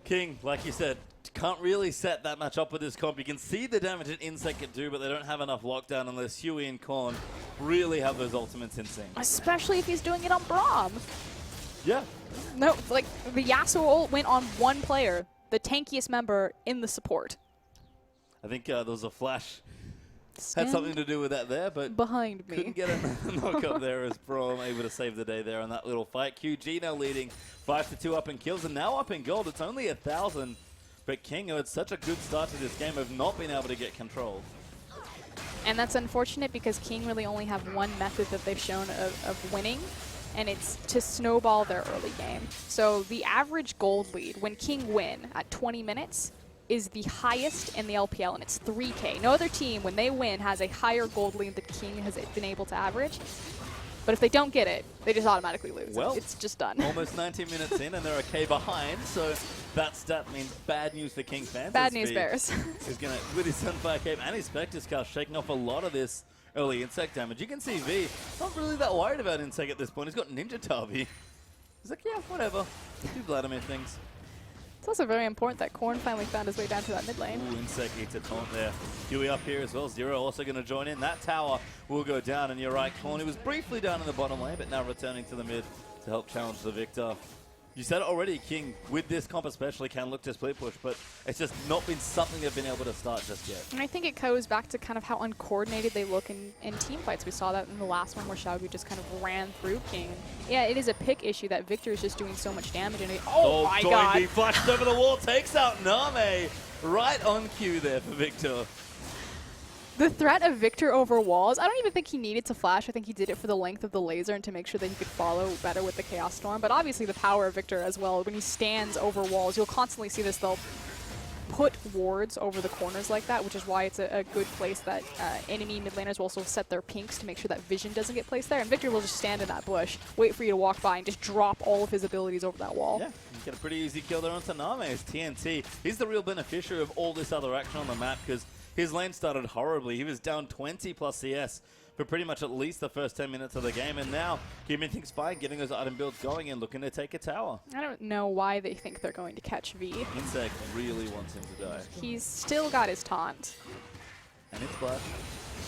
King, like you said, can't really set that much up with this comp. You can see the damage an Insect can do, but they don't have enough lockdown unless Huey and Korn really have those ultimates in sync. Especially if he's doing it on Braum. Yeah. No, like the Yasuo ult went on one player, the tankiest member in the support. I think there was a flash. Stand Had something to do with that there, but behind me. couldn't get a knock up there as Brom able to save the day there on that little fight. QG now leading 5-2 up in kills and now up in gold. It's only 1,000, but King, who had such a good start to this game, have not been able to get control. And that's unfortunate because King really only have one method that they've shown of winning, and it's to snowball their early game. So the average gold lead when King win at 20 minutes is the highest in the LPL, and it's 3K. No other team, when they win, has a higher gold lead that King has been able to average. But if they don't get it, they just automatically lose. Well, it's just done. Almost 19 minutes in, and they're a K behind, so that stat means bad news for King fans. Bad news bears. He's going to, with his Sunfire Cape and his Spectre's Cast, shaking off a lot of this early Insect damage. You can see V not really that worried about Insect at this point. He's got Ninja Tabi. He's like, yeah, whatever. Do Vladimir things. It's also very important that Korn finally found his way down to that mid lane. Ooh, Insect eats a taunt there. Huey up here as well. Zero also going to join in. That tower will go down, and you're right, Korn, he was briefly down in the bottom lane, but now returning to the mid to help challenge the Victor. You said it already, King, with this comp especially, can look to split push, but it's just not been something they've been able to start just yet. And I think it goes back to kind of how uncoordinated they look in team fights. We saw that in the last one where Xiaogu just kind of ran through King. Yeah, it is a pick issue that Victor is just doing so much damage. And oh my god! He flashed over the wall, takes out Name. Right on cue there for Victor. The threat of Victor over walls, I don't even think he needed to flash. I think he did it for the length of the laser and to make sure that he could follow better with the Chaos Storm. But obviously the power of Victor as well. When he stands over walls, you'll constantly see this. They'll put wards over the corners like that, which is why it's a good place that enemy mid laners will also set their pinks to make sure that vision doesn't get placed there. And Victor will just stand in that bush, wait for you to walk by, and just drop all of his abilities over that wall. Yeah, you get a pretty easy kill there onto Name. It's TNT. He's the real beneficiary of all this other action on the map because his lane started horribly. He was down 20 plus CS for pretty much at least the first 10 minutes of the game. And now, keeping things fine, getting those item builds going and looking to take a tower. I don't know why they think they're going to catch V. Insect really wants him to die. He's still got his taunt. And it's Splash.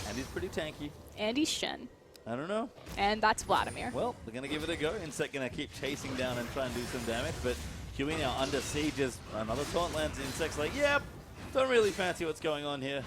And he's pretty tanky. And he's Shen. I don't know. And that's Vladimir. Well, they're going to give it a go. Insect going to keep chasing down and try and do some damage. But Huey now under siege as another taunt lands. Insect's like, yep, don't really fancy what's going on here.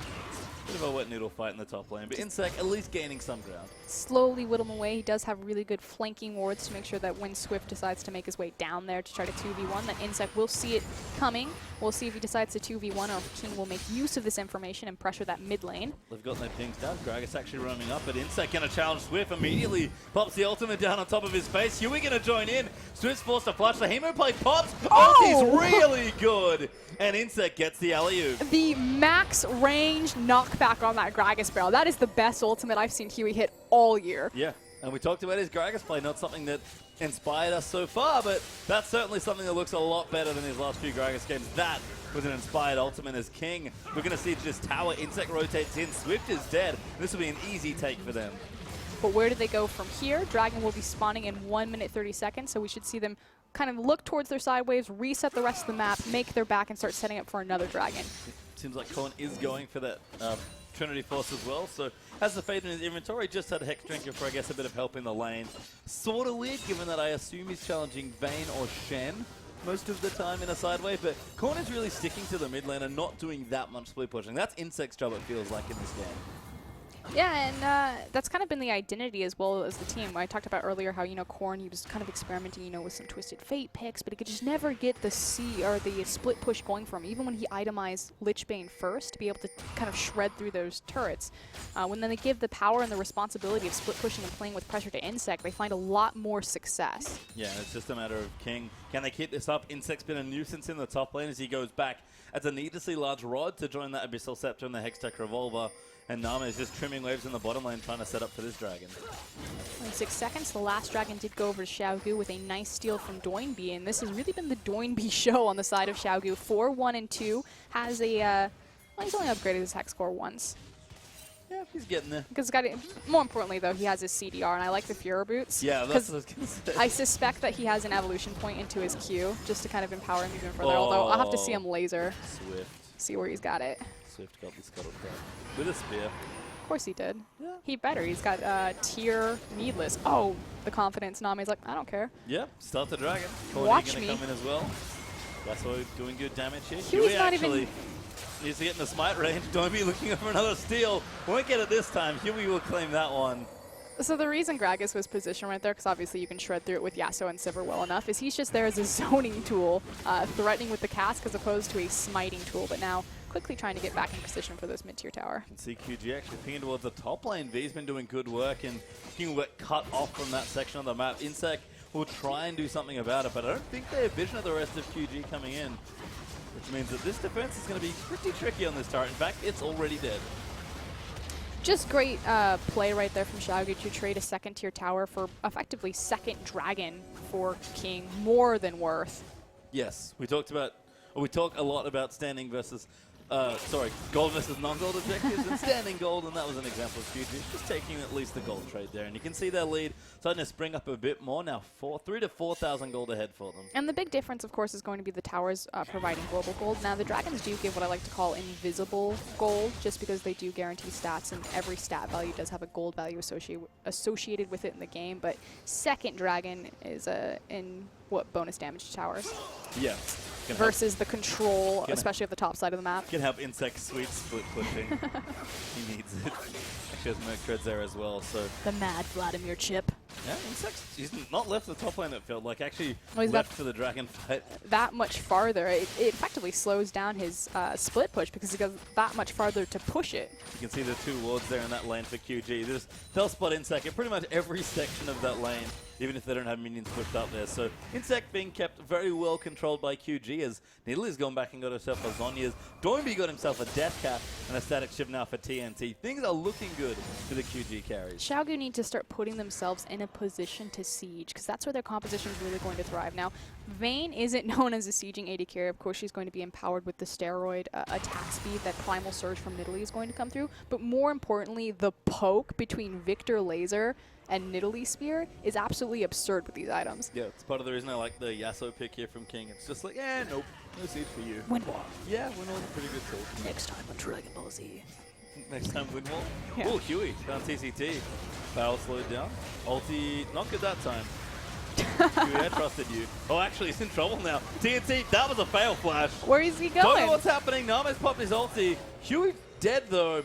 Bit of a wet noodle fight in the top lane, but Insect at least gaining some ground. Slowly whittle him away. He does have really good flanking wards to make sure that when Swift decides to make his way down there to try to 2v1, that Insect will see it coming. We'll see if he decides to 2v1 or if King will make use of this information and pressure that mid lane. They've got no pings down. Gragas actually roaming up, but Insect going to challenge Swift immediately. Pops the ultimate down on top of his face. Huey going to join in. Swift's forced to flush. The Hemo play pops. Oh! Ulti's really good. And Insect gets the alley-oop. The max range knockback on that Gragas barrel. That is the best ultimate I've seen Huey hit all year. Yeah, and we talked about his Gragas play, not something that inspired us so far, but that's certainly something that looks a lot better than his last few Gragas games. That with an inspired ultimate as King. We're going to see this tower. Insect rotates in. Swift is dead. This will be an easy take for them. But where do they go from here? Dragon will be spawning in 1 minute 30 seconds, so we should see them kind of look towards their side waves, reset the rest of the map, make their back, and start setting up for another Dragon. Seems like Colin is going for that Trinity Force as well, so has the Fade in his inventory, just had a Hex Drinker for, I guess, a bit of help in the lane. Sort of weird, given that I assume he's challenging Vayne or Shen most of the time in a sideway, but Korn is really sticking to the mid lane and not doing that much split pushing. That's Insect's job, it feels like, in this game. Yeah, and that's kind of been the identity as well as the team. I talked about earlier how, Korn, he was kind of experimenting, with some Twisted Fate picks, but he could just never get the split push going for him, even when he itemized Lichbane first to be able to kind of shred through those turrets. When then they give the power and the responsibility of split pushing and playing with pressure to Insect, they find a lot more success. Yeah, it's just a matter of King. Can they keep this up? Insect's been a nuisance in the top lane as he goes back as a needlessly large rod to join that Abyssal Scepter and the Hextech Revolver. And Nama is just trimming waves in the bottom lane, trying to set up for this Dragon. In 6 seconds, the last Dragon did go over to Xiaogu with a nice steal from Doinby, and this has really been the Doinby show on the side of Xiaogu. 4-1 and 2 has a, well, he's only upgraded his hex score once. Yeah, he's getting there. Because more importantly, though, he has his CDR, and I like the Furor boots. Yeah, that's what I was going to say. I suspect that he has an evolution point into his Q, just to kind of empower him even further, although I'll have to see him laser. Swift. See where he's got it. Swift got the scuttle crack with a spear. Of course he did. Yeah. He better. He's got tier needless. Oh, the confidence. Nami's like, I don't care. Yep, start the Dragon. Watch me. Gonna come in as well. That's why we're doing good damage here. Huey's not even needs to get in the smite range. Don't be looking for another steal. Won't get it this time. Huey will claim that one. So the reason Gragas was positioned right there, because obviously you can shred through it with Yasuo and Sivir well enough, is he's just there as a zoning tool, threatening with the cast as opposed to a smiting tool, but now quickly trying to get back in position for this mid-tier tower. You can see QG actually pinging towards the top lane. V's been doing good work, and King will get cut off from that section of the map. Insect will try and do something about it, but I don't think they have vision of the rest of QG coming in, which means that this defense is going to be pretty tricky on this turret. In fact, it's already dead. Just great play right there from Xiaogu to trade a second-tier tower for effectively second Dragon for King. More than worth. Yes, we talk a lot about standing versus, gold versus non-gold objectives and standing gold, and that was an example of QG just taking at least the gold trade there. And you can see their lead starting to spring up a bit more now, 3,000 to 4,000 gold ahead for them. And the big difference, of course, is going to be the towers providing global gold. Now, the Dragons do give what I like to call invisible gold, just because they do guarantee stats, and every stat value does have a gold value associated with it in the game. But second Dragon is in what bonus damage to towers. Yeah. Versus the control, especially of the top side of the map. Can help Insect sweet split pushing. He needs it. Actually has Merc Treads there as well, so. The mad Vladimir chip. Yeah, Insect, he's not left the top lane, it felt like. Actually left for the Dragon fight. That much farther. It effectively slows down his split push because he goes that much farther to push it. You can see the two wards there in that lane for QG. They'll spot Insect in pretty much every section of that lane, even if they don't have minions pushed up there. So Insect being kept very well controlled by QG as Nidalee has gone back and got herself a Zhonya's. Doinby got himself a Death Cap and a static shift now for TNT. Things are looking good for the QG carries. Xiaogu need to start putting themselves in a position to siege, because that's where their composition is really going to thrive. Now, Vayne isn't known as a sieging AD carry. Of course, she's going to be empowered with the steroid attack speed that Primal Surge from Nidalee is going to come through. But more importantly, the poke between Victor Laser and Nidalee Spear is absolutely absurd with these items. Yeah, it's part of the reason I like the Yasuo pick here from King. It's just like, nope, no siege for you. Windwall. Yeah, Windwall's a pretty good tool. Next time on Dragon Ball Z. Next time Windwall. Yeah. Oh, Huey found TCT. Barrel slowed down. Ulti, not good that time. Huey, I trusted you. Oh, actually, he's in trouble now. TNT, that was a fail flash. Where is he going? Don't know what's happening. Nama's popped his ulti. Huey dead though.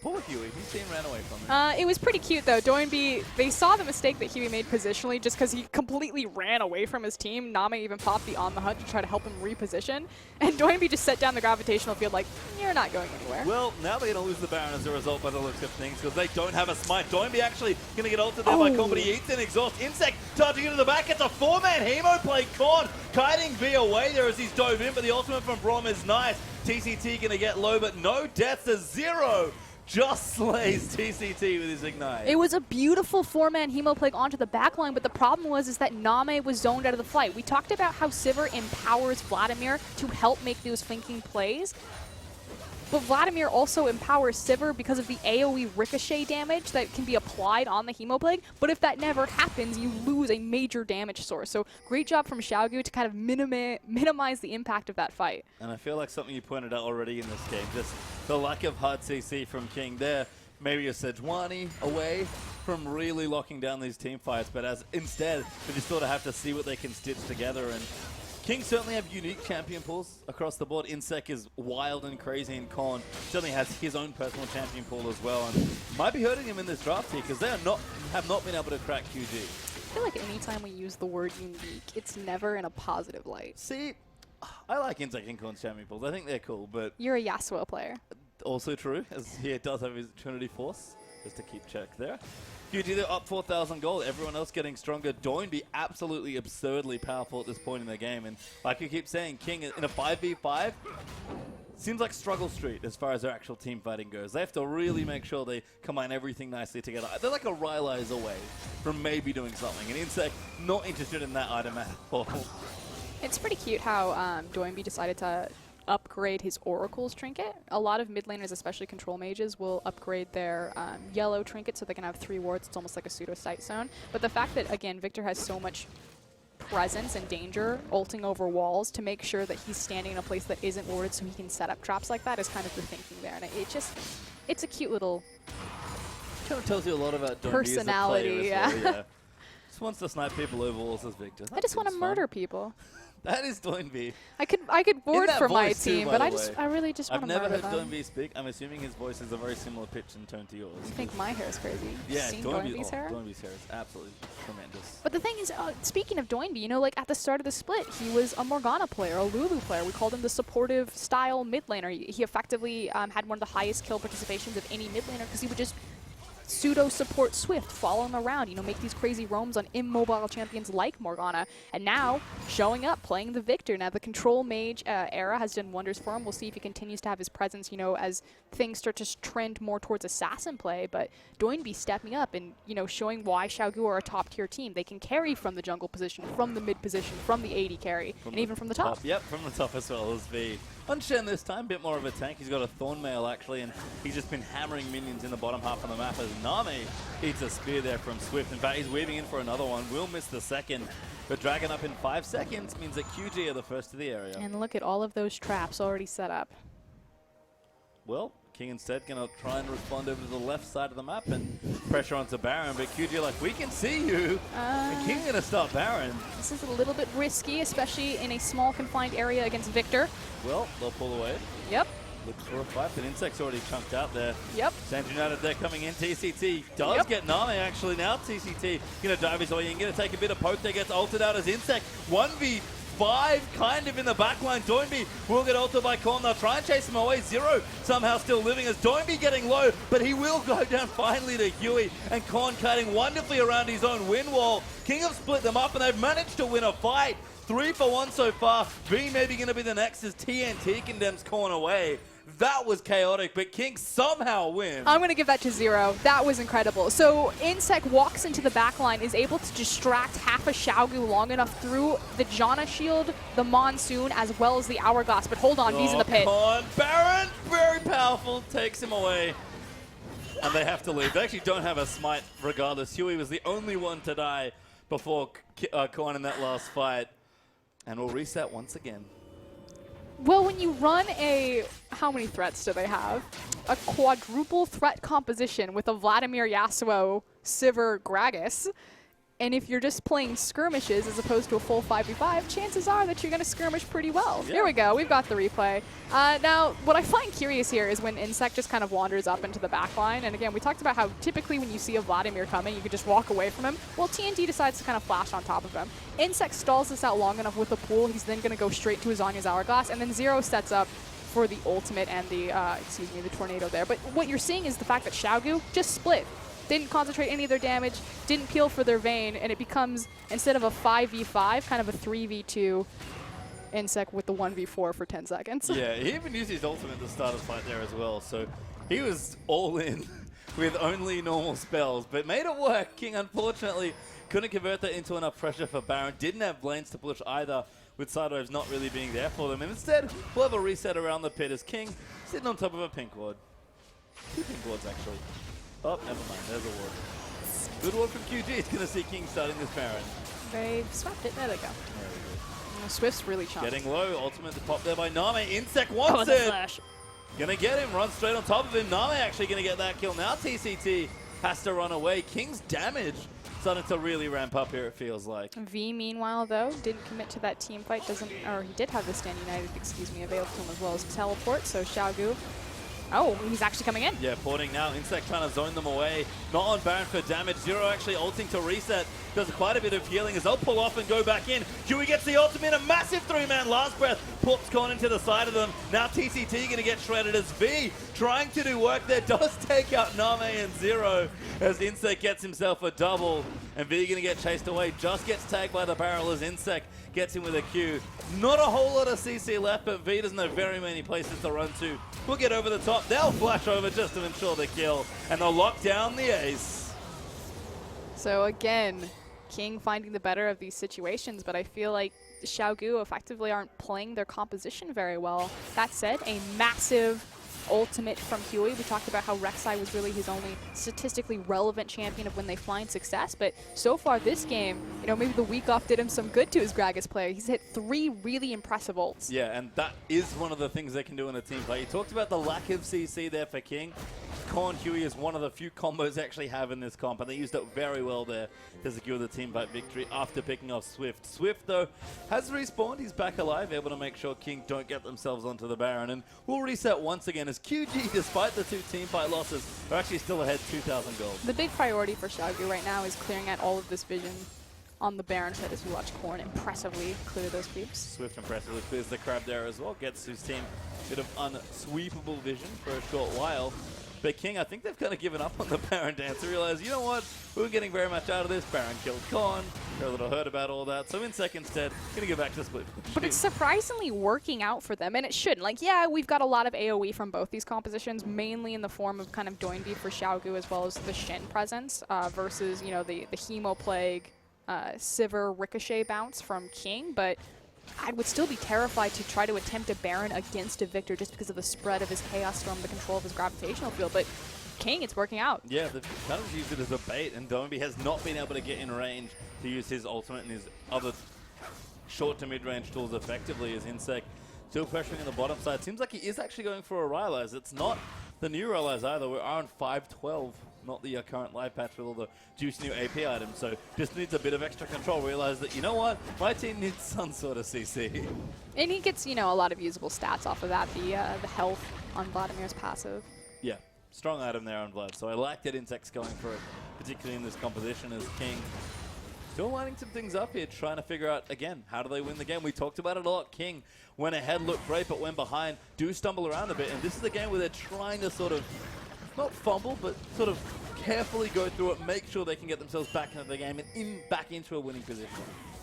Poor Huey, his team ran away from him. It was pretty cute though. Doinby, they saw the mistake that Huey made positionally just because he completely ran away from his team. Nama even popped the On the Hunt to try to help him reposition. And Doinby just set down the gravitational field like, you're not going anywhere. Well, now they're going to lose the Baron as a result by the looks of things because they don't have a smite. Doinby actually going to get ulted there by Korn, but he eats an exhaust. Insect charging into the back. It's a 4-man Hemo play. Korn kiting V away there as he's dove in, but the ultimate from Brom is nice. TCT going to get low, but no deaths. A 0. just slays TCT with his Ignite. It was a beautiful 4-man Hemo Plague onto the backline, but the problem was is that Name was zoned out of the fight. We talked about how Sivir empowers Vladimir to help make those flanking plays, but Vladimir also empowers Sivir because of the AoE ricochet damage that can be applied on the Hemo Plague, but if that never happens, you lose a major damage source. So great job from Xiaogu to kind of minimize the impact of that fight. And I feel like something you pointed out already in this game, just the lack of hard CC from King there. Maybe a Sejuani away from really locking down these team fights, but instead, we just sort of have to see what they can stitch together. And King certainly have unique champion pools across the board. Insec is wild and crazy, and Korn certainly has his own personal champion pool as well, and might be hurting him in this draft here because they have not been able to crack QG. I feel like anytime we use the word unique, it's never in a positive light. See, I like Insec and Korn's champion pools. I think they're cool, but You're a Yasuo player. also true, as he does have his Trinity Force, just to keep check there. QG, they're up 4,000 gold. Everyone else getting stronger. Doinby absolutely absurdly powerful at this point in the game. And like you keep saying, King in a 5v5 seems like struggle street as far as their actual team fighting goes. They have to really make sure they combine everything nicely together. They're like a Rylize away from maybe doing something. And Insec not interested in that item at all. It's pretty cute how Doinby decided to upgrade his Oracle's trinket. A lot of mid laners, especially control mages, will upgrade their yellow trinket so they can have 3 wards. It's almost like a pseudo sight zone. But the fact that, again, Victor has so much presence and danger ulting over walls to make sure that he's standing in a place that isn't warded so he can set up traps like that is kind of the thinking there. And it's a cute little Kind of tells you a lot about Doinby personality. as a player as well, yeah. Just wants to snipe people over walls as Victor. I just want to murder people. That is Doinby. I could ward for my voice too, team, by but the way. I really just want I've to never murder heard them. Doinby speak. I'm assuming his voice is a very similar pitch and tone to yours. I think my hair is crazy. Yeah, Seen Doinby's hair? Doinby's hair is absolutely tremendous. But the thing is, speaking of Doinby, you know, like at the start of the split, he was a Morgana player, a Lulu player. We called him the supportive style mid laner. He effectively had one of the highest kill participations of any mid laner because he would just pseudo support Swift, follow him around, you know, make these crazy roams on immobile champions like Morgana. And now, showing up, playing the Victor. Now, the control mage era has done wonders for him. We'll see if he continues to have his presence, you know, as things start to trend more towards assassin play. But Doinby stepping up and, you know, showing why Xiaogu are a top-tier team. They can carry from the jungle position, from the mid position, from the AD carry, and even from the top. Yep, from the top as well as V. On Shen this time, a bit more of a tank. He's got a Thornmail actually, and he's just been hammering minions in the bottom half of the map as Nami eats a spear there from Swift. In fact, he's weaving in for another one. Will miss the second, but Dragon up in 5 seconds means that QG are the first to the area. And look at all of those traps already set up. Well, King instead going to try and respond over to the left side of the map and pressure onto Baron, but QG like, we can see you, and King going to start Baron. This is a little bit risky, especially in a small confined area against Victor. Well, they'll pull away. Yep. Looks for a fight, but Insect's already chunked out there. Yep. Sands United, they're coming in. TCT does get Nami actually now. TCT going to dive his way in, going to take a bit of poke there, gets ulted out as Insect. 1v5 kind of in the backline. Doinby will get ulted by Korn. They'll try and chase him away. Zero somehow still living as Doinby getting low, but he will go down finally to Huey, and Korn cutting wonderfully around his own wind wall. King have split them up and they've managed to win a fight. 3 for 1 so far. V maybe going to be the next as TNT condemns Korn away. That was chaotic, but King somehow wins. I'm going to give that to Zero. That was incredible. So Insec walks into the backline, is able to distract half a Xiaogu long enough through the Janna shield, the Monsoon, as well as the Hourglass. But hold on, he's in the pit. Come on, Baron, very powerful, takes him away. And they have to leave. They actually don't have a smite regardless. Huey was the only one to die before Korn in that last fight. And we'll reset once again. Well, when you run a, how many threats do they have? A quadruple threat composition with a Vladimir, Yasuo, Sivir, Gragas. And if you're just playing skirmishes as opposed to a full 5v5, chances are that you're going to skirmish pretty well. Yeah. Here we go. We've got the replay. Now, what I find curious here is when Insec just kind of wanders up into the backline. And again, we talked about how typically when you see a Vladimir coming, you could just walk away from him. Well, TNT decides to kind of flash on top of him. Insec stalls this out long enough with the pool. He's then going to go straight to his Zanya's Hourglass. And then Zero sets up for the ultimate and the, the tornado there. But what you're seeing is the fact that Xiaogu just split. Didn't concentrate any of their damage, didn't peel for their Vayne, and it becomes, instead of a 5v5, kind of a 3v2 Insec with the 1v4 for 10 seconds. Yeah, he even used his ultimate at the start of the fight there as well, so He was all in with only normal spells, but made it work. King, unfortunately, couldn't convert that into enough pressure for Baron. Didn't have lanes to push either, with sidewaves not really being there for them. And instead, we'll have a reset around the pit as King sitting on top of a pink ward. 2 pink wards, actually. Oh, never mind. There's a ward. Good ward from QG. It's going to see King starting this Baron. They swapped it. There they go. Swift's really chomped. Getting low. Ultimate to pop there by Name. Insect Oh, wants the it. flash. Gonna get him. Run straight on top of him. Name actually gonna get that kill. Now TCT has to run away. King's damage starting to really ramp up here, it feels like. V, meanwhile, though, didn't commit to that team fight. Or he did have the Stand United, excuse me, available to him as well as teleport. So Xiaogu. Oh, he's actually coming in. Yeah, porting now. Insect trying to zone them away. Not on Baron for damage. Zero actually ulting to reset. Does quite a bit of healing as they'll pull off and go back in. Huey gets the ultimate. A massive 3-man last breath. Pops gone into the side of them. Now TCT going to get shredded as V trying to do work there. Does take out Name and Zero as Insect gets himself a double. And V going to get chased away. Just gets tagged by the barrel as Insect gets him with a Q. Not a whole lot of CC left, but V doesn't have very many places to run to. We'll get over the top. They'll flash over just to ensure the kill. And they'll lock down the ace. So again, King finding the better of these situations, but I feel like Xiaogu effectively aren't playing their composition very well. That said, a massive ultimate from Huey. We talked about how Rek'Sai was really his only statistically relevant champion of when they find success, but so far this game, you know, maybe the week off did him some good to his Gragas player. He's hit 3 really impressive ults. Yeah, and that is one of the things they can do in a team fight. You talked about the lack of CC there for King. Korn Huey is one of the few combos they actually have in this comp, and they used it very well there to secure the team fight victory after picking off Swift. Swift, though, has respawned. He's back alive, able to make sure King don't get themselves onto the Baron, and we'll reset once again as QG, despite the 2 team fight losses, are actually still ahead 2,000 gold. The big priority for Xiaogu right now is clearing out all of this vision on the Baron side as we watch Korn impressively clear those creeps. Swift impressively clears the crab there as well, gets his team a bit of unsweepable vision for a short while. But King, I think they've kind of given up on the Baron dance to realize, you know what, we weren't getting very much out of this. Baron killed Korn. They're a little hurt about all that. So in second instead, going to go back to split. But it's surprisingly working out for them, and it shouldn't. Like, yeah, we've got a lot of AoE from both these compositions, mainly in the form of kind of Doinby for Xiaogu as well as the Shen presence versus, you know, the Hemo Plague, Sivir Ricochet bounce from King. But I would still be terrified to try to attempt a Baron against a Victor just because of the spread of his Chaos Storm, the control of his gravitational field. But King, it's working out. Yeah, they've kind of used it as a bait, and Doinby has not been able to get in range to use his ultimate and his other short to mid-range tools effectively as Insect. Still pressuring on the bottom side. Seems like he is actually going for a Rylai's. It's not the new Rylai's either. We're on 512. Not the current live patch with all the juice new AP items, so just needs a bit of extra control. Realize that, you know what, my team needs some sort of CC. And he gets, you know, a lot of usable stats off of that. The health on Vladimir's passive. Yeah, strong item there on Vlad. So I like that Insect's going for it, particularly in this composition as King. Still lining some things up here, trying to figure out, again, how do they win the game? We talked about it a lot. King went ahead, looked great, but went behind, do stumble around a bit. And this is the game where they're trying to sort of, not fumble, but sort of carefully go through it, make sure they can get themselves back into the game and back into a winning position.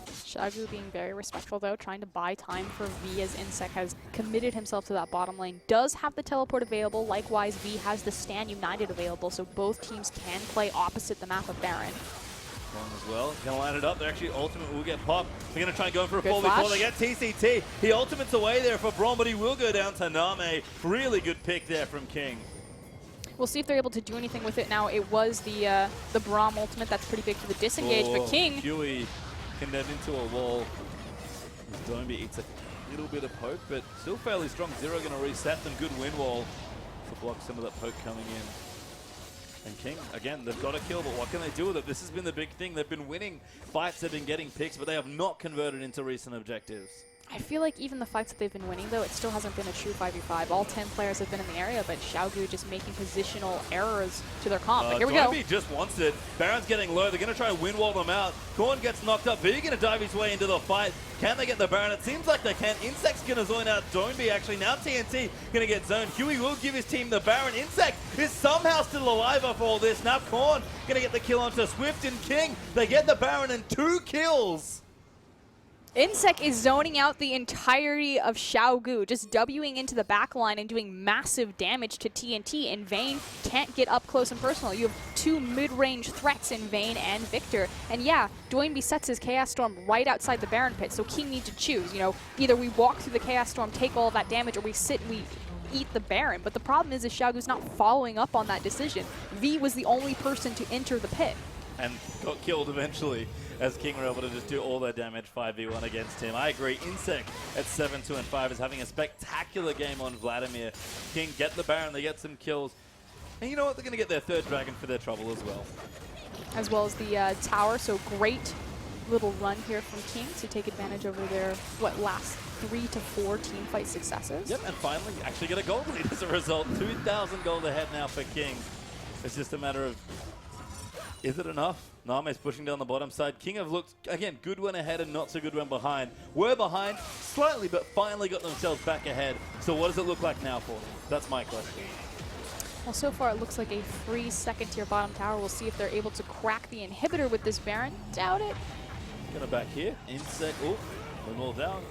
Xiaogu being very respectful, though, trying to buy time for V as Insect has committed himself to that bottom lane. Does have the teleport available. Likewise, V has the Stand United available, so both teams can play opposite the map of Baron. As well. Gonna line it up. They're actually ultimate will get popped. They're gonna try and go for a Good 4v4. flash. They get TCT. He ultimates away there for Braum, but he will go down to Name. Really good pick there from King. We'll see if they're able to do anything with it now. It was the Braum ultimate that's pretty big for the disengage, but King... Huey condemned into a wall. Doinby eats a little bit of poke, but still fairly strong. Zero gonna reset them. Good win wall to block some of that poke coming in. And King, again, they've got to kill, but what can they do with it? This has been the big thing. They've been winning fights, they've been getting picks, but they have not converted into recent objectives. I feel like even the fights that they've been winning, though, it still hasn't been a true 5v5. All 10 players have been in the area, but Xiaogu just making positional errors to their comp. But here we go. Doinby just wants it. Baron's getting low. They're going to try and win wall them out. Korn gets knocked up. V going to dive his way into the fight. Can they get the Baron? It seems like they can. Insect's going to zone out Doinby, actually. Now TNT going to get zoned. Huey will give his team the Baron. Insect is somehow still alive after all this. Now Korn going to get the kill onto Swift and King. They get the Baron and 2 kills. Insec is zoning out the entirety of Xiaogu, just Wing into the back line and doing massive damage to TNT, and Vayne can't get up close and personal. You have two mid-range threats in Vayne and Victor. And yeah, Doinby sets his Chaos Storm right outside the Baron pit, so King needs to choose. You know, either we walk through the Chaos Storm, take all of that damage, or we sit and we eat the Baron. But the problem is Xiaogu's not following up on that decision. V was the only person to enter the pit. And got killed eventually, as King were able to just do all their damage 5v1 against him. I agree, Insect at 7-2-5 is having a spectacular game on Vladimir. King get the Baron, they get some kills. And you know what, they're going to get their third dragon for their trouble as well. As well as the tower, so great little run here from King to take advantage over their, last 3 to 4 team fight successes. Yep, and finally actually get a gold lead as a result. 2,000 gold ahead now for King. It's just a matter of, is it enough? Name's pushing down the bottom side. King have looked, again, good one ahead and not so good one behind. Were behind slightly, but finally got themselves back ahead. So what does it look like now for them? That's my question. Well, so far it looks like a free second tier bottom tower. We'll see if they're able to crack the inhibitor with this Baron. Doubt it. Gonna back here. Insect, oh, one all down.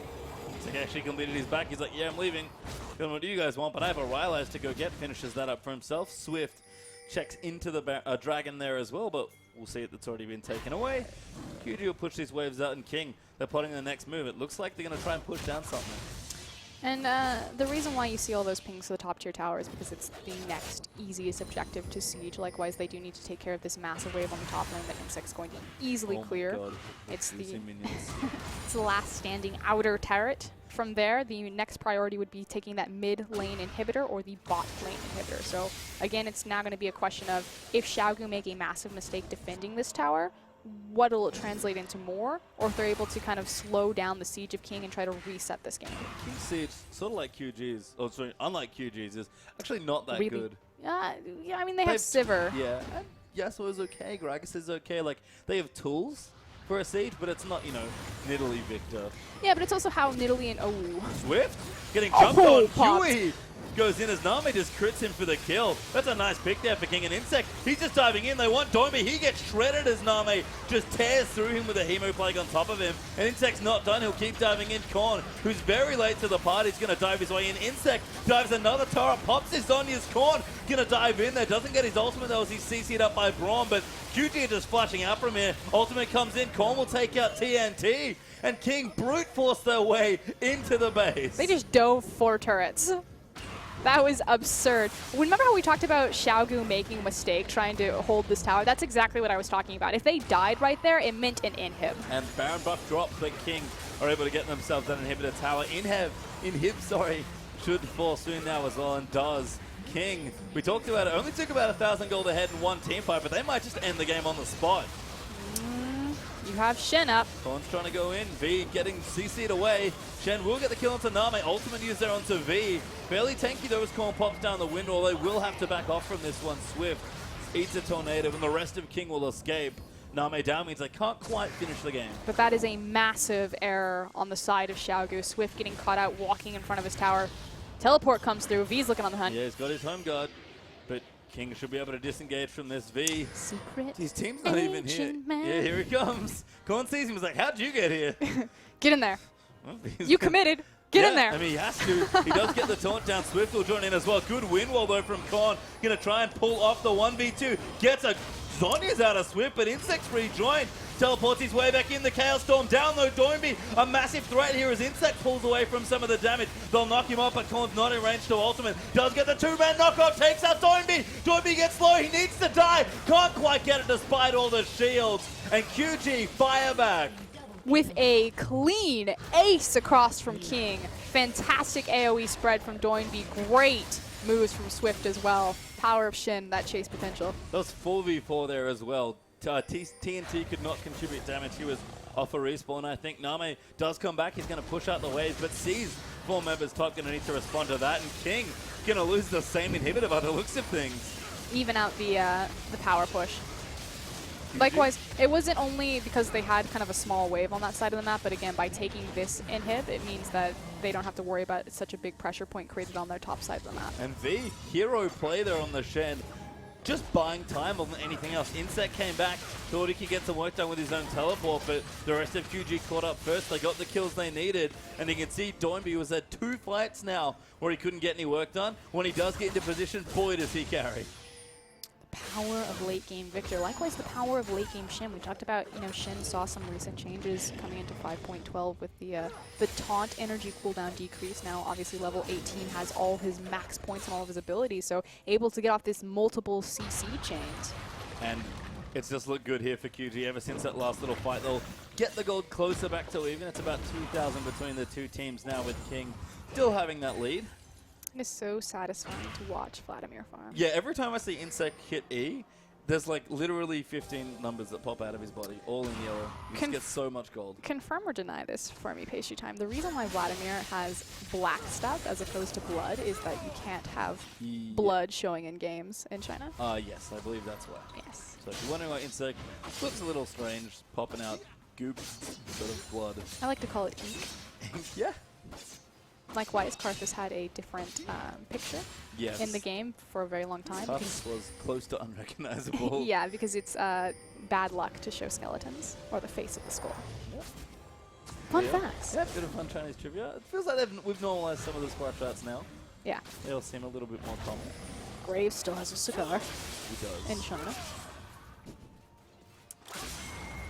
Insect actually completed his back. He's like, yeah, I'm leaving. Don't know what you guys want, but I have a Rylai's to go get. Finishes that up for himself. Swift checks into the dragon there as well, but we'll see it, that's already been taken away. QG will push these waves out, and King, they're plotting the next move. It looks like they're going to try and push down something. And the reason why you see all those pings to the top tier tower is because it's the next easiest objective to siege. Likewise, they do need to take care of this massive wave on the top lane that Insect's going to easily clear. God. It's the it's the last standing outer turret. From there, the next priority would be taking that mid lane inhibitor or the bot lane inhibitor. So again, it's now going to be a question of if Xiaogu make a massive mistake defending this tower, what will it translate into more, or if they're able to kind of slow down the siege of King and try to reset this game. King's Siege, sort of like QG's, oh sorry, unlike QG's, is actually not that good. Yeah, I mean, they have Sivir. Yeah, and Yasuo is okay, Gragas is okay, like, they have tools for a siege, but it's not, you know, Nidalee Victor. Yeah, but it's also how Nidalee and Swift getting jumped on. Popped. Huey goes in as Nami just crits him for the kill. That's a nice pick there for King and Insect. He's just diving in. They want Doinby. He gets shredded as Nami just tears through him with a Hemo Plague on top of him. And Insect's not done. He'll keep diving in. Korn, who's very late to the party, is going to dive his way in. Insect dives another tower, pops his Zonya's Korn. Going to dive in there. Doesn't get his ultimate though as he's CC'd up by Braum. But QG just flashing out from here. Ultimate comes in. Korn will take out TNT. And King brute force their way into the base. They just dove 4 turrets. That was absurd. Remember how we talked about Xiaogu making a mistake trying to hold this tower? That's exactly what I was talking about. If they died right there, it meant an inhib. And Baron buff drops, but King are able to get themselves that inhibitor tower. Inhib, should fall soon now as well, and does. King, we talked about it, only took about 1,000 gold ahead in one team fight, but they might just end the game on the spot. You have Shen up. Korn's trying to go in. V getting CC'd away. Shen will get the kill onto Name. Ultimate use there onto V. Fairly tanky though as Korn pops down the window. They will have to back off from this one. Swift eats a tornado and the rest of King will escape. Name down means they can't quite finish the game. But that is a massive error on the side of Xiaogu. Swift getting caught out walking in front of his tower. Teleport comes through. V's looking on the hunt. Yeah, he's got his home guard. But King should be able to disengage from this V. Secret. His team's not even here. Yeah, here he comes. Korn sees him. He's like, how'd you get here? Get in there. Well, you committed. Get in there. I mean, he has to. He does get the taunt down. Swift will join in as well. Good win wall though from Korn. Gonna try and pull off the 1v2. Gets a Zonya's out of Swift, but Insect's rejoined. Teleports his way back in. The Chaos Storm down though. Doinby, a massive threat here as Insect pulls away from some of the damage. They'll knock him off, but Korn's not in range to ultimate. Does get the 2-man knockoff, takes out Doinby. Doinby gets low, he needs to die. Can't quite get it despite all the shields. And QG fire back. With a clean ace across from King. Fantastic AoE spread from Doinby. Great moves from Swift as well. Power of Shin, that chase potential. That was 4v4 there as well. TNT could not contribute damage. He was off a respawn. I think Name does come back. He's going to push out the waves, but sees 4 members top. Going to need to respond to that. And King going to lose the same inhibitor by the looks of things. Even out the power push. Likewise, it wasn't only because they had kind of a small wave on that side of the map, but again, by taking this inhib, it means that they don't have to worry about such a big pressure point created on their top side of the map. And V, hero play there on the Shen. just buying time more than anything else. Insect came back, thought he could get some work done with his own teleport, but the rest of QG caught up first. They got the kills they needed, and you can see Doinby was at 2 fights now where he couldn't get any work done. When he does get into position, boy, does he carry. Power of late game Victor. Likewise, the power of late game Shin. We talked about, Shin saw some recent changes coming into 5.12 with the taunt energy cooldown decrease. Now, obviously, level 18 has all his max points and all of his abilities, so able to get off this multiple CC chains. And it's just looked good here for QG ever since that last little fight. They'll get the gold closer back to even. It's about 2,000 between the two teams now, with King still having that lead. It is so satisfying to watch Vladimir farm. Yeah, every time I see Insect hit E, there's like literally 15 numbers that pop out of his body, all in yellow. He just gets so much gold. Confirm or deny this for me, Pastry Time. The reason why Vladimir has black stuff as opposed to blood is that you can't have blood showing in games in China? Yes, I believe that's why. Yes. So if you're wondering why Insect looks a little strange, popping out goop sort of blood. I like to call it ink. Yeah. Likewise, Karthus had a different picture in the game for a very long time. Karthus was close to unrecognizable. Yeah, because it's bad luck to show skeletons or the face of the skull. Yep. Fun facts. Yeah, bit of fun Chinese trivia. It feels like we've normalized some of the squad shots now. Yeah. They all seem a little bit more common. Graves still has a cigar He does. in China.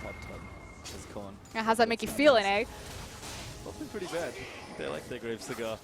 Tub is corn. Now, how's that make you feel, eh? Both been pretty bad. They like their Grave cigar.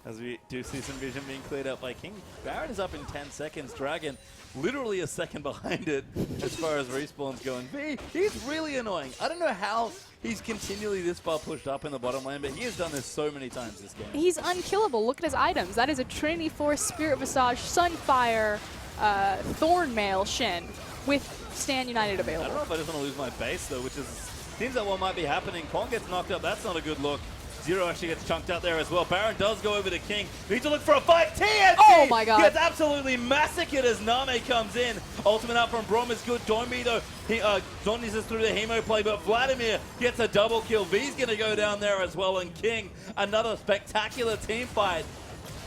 As we do see some vision being cleared up by King. Baron is up in 10 seconds. Dragon literally a second behind it as far as respawns go. And V, he's really annoying. I don't know how he's continually this far pushed up in the bottom lane, but he has done this so many times this game. He's unkillable. Look at his items. That is a Trinity Force, Spirit Visage, Sunfire, Thornmail, Shin with Stand United I available. don't know if I just want to lose my base though, which seems like what might be happening. Kwon gets knocked up. That's not a good look. Zero actually gets chunked out there as well. Baron does go over to King. Needs to look for a fight. TNT! Oh my god. Gets absolutely massacred as Name comes in. Ultimate out from Brom is good. Doinby though, Don uses through the Hemo play, but Vladimir gets a double kill. V's going to go down there as well, and King, another spectacular team fight.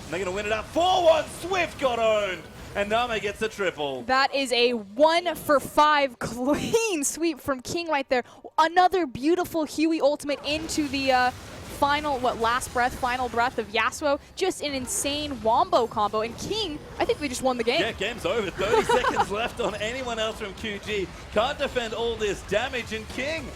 And they're going to win it up 4-1. Swift got owned. And Name gets the triple. That is a 1-for-5 clean sweep from King right there. Another beautiful Huey ultimate into the final breath of Yasuo. Just an insane wombo combo. And King, I think they just won the game. Yeah, game's over. 30 seconds left on anyone else from QG. Can't defend all this damage. And King,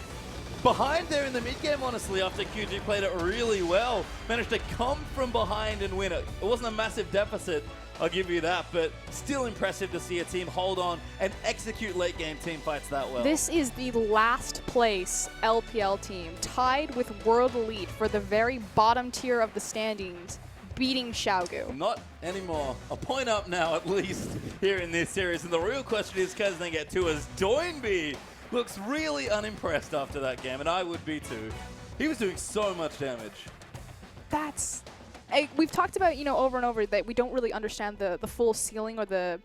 behind there in the mid game, honestly, after QG played it really well, managed to come from behind and win it. It wasn't a massive deficit, I'll give you that, but still impressive to see a team hold on and execute late game team fights that well. This is the last place LPL team, tied with World Elite for the very bottom tier of the standings, beating Xiaogu. Not anymore. A point up now, at least, here in this series. And the real question is, can they get to as Doinby looks really unimpressed after that game, and I would be too. He was doing so much damage. We've talked about, over and over that we don't really understand the full ceiling or the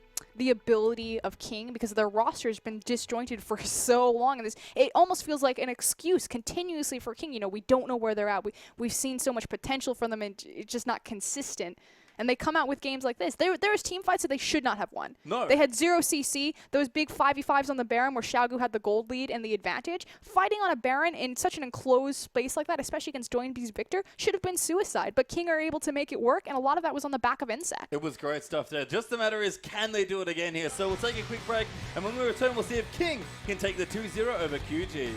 ability of King because their roster has been disjointed for so long. And it almost feels like an excuse continuously for King. We don't know where they're at. We've seen so much potential from them, and it's just not consistent. And they come out with games like this. There's team fights that they should not have won. No. They had 0 CC, those big 5v5s on the Baron where Xiaogu had the gold lead and the advantage. Fighting on a Baron in such an enclosed space like that, especially against Doinby's Victor, should have been suicide. But King are able to make it work, and a lot of that was on the back of Insect. It was great stuff there. Just the matter is, can they do it again here? So we'll take a quick break, and when we return, we'll see if King can take the 2-0 over QG.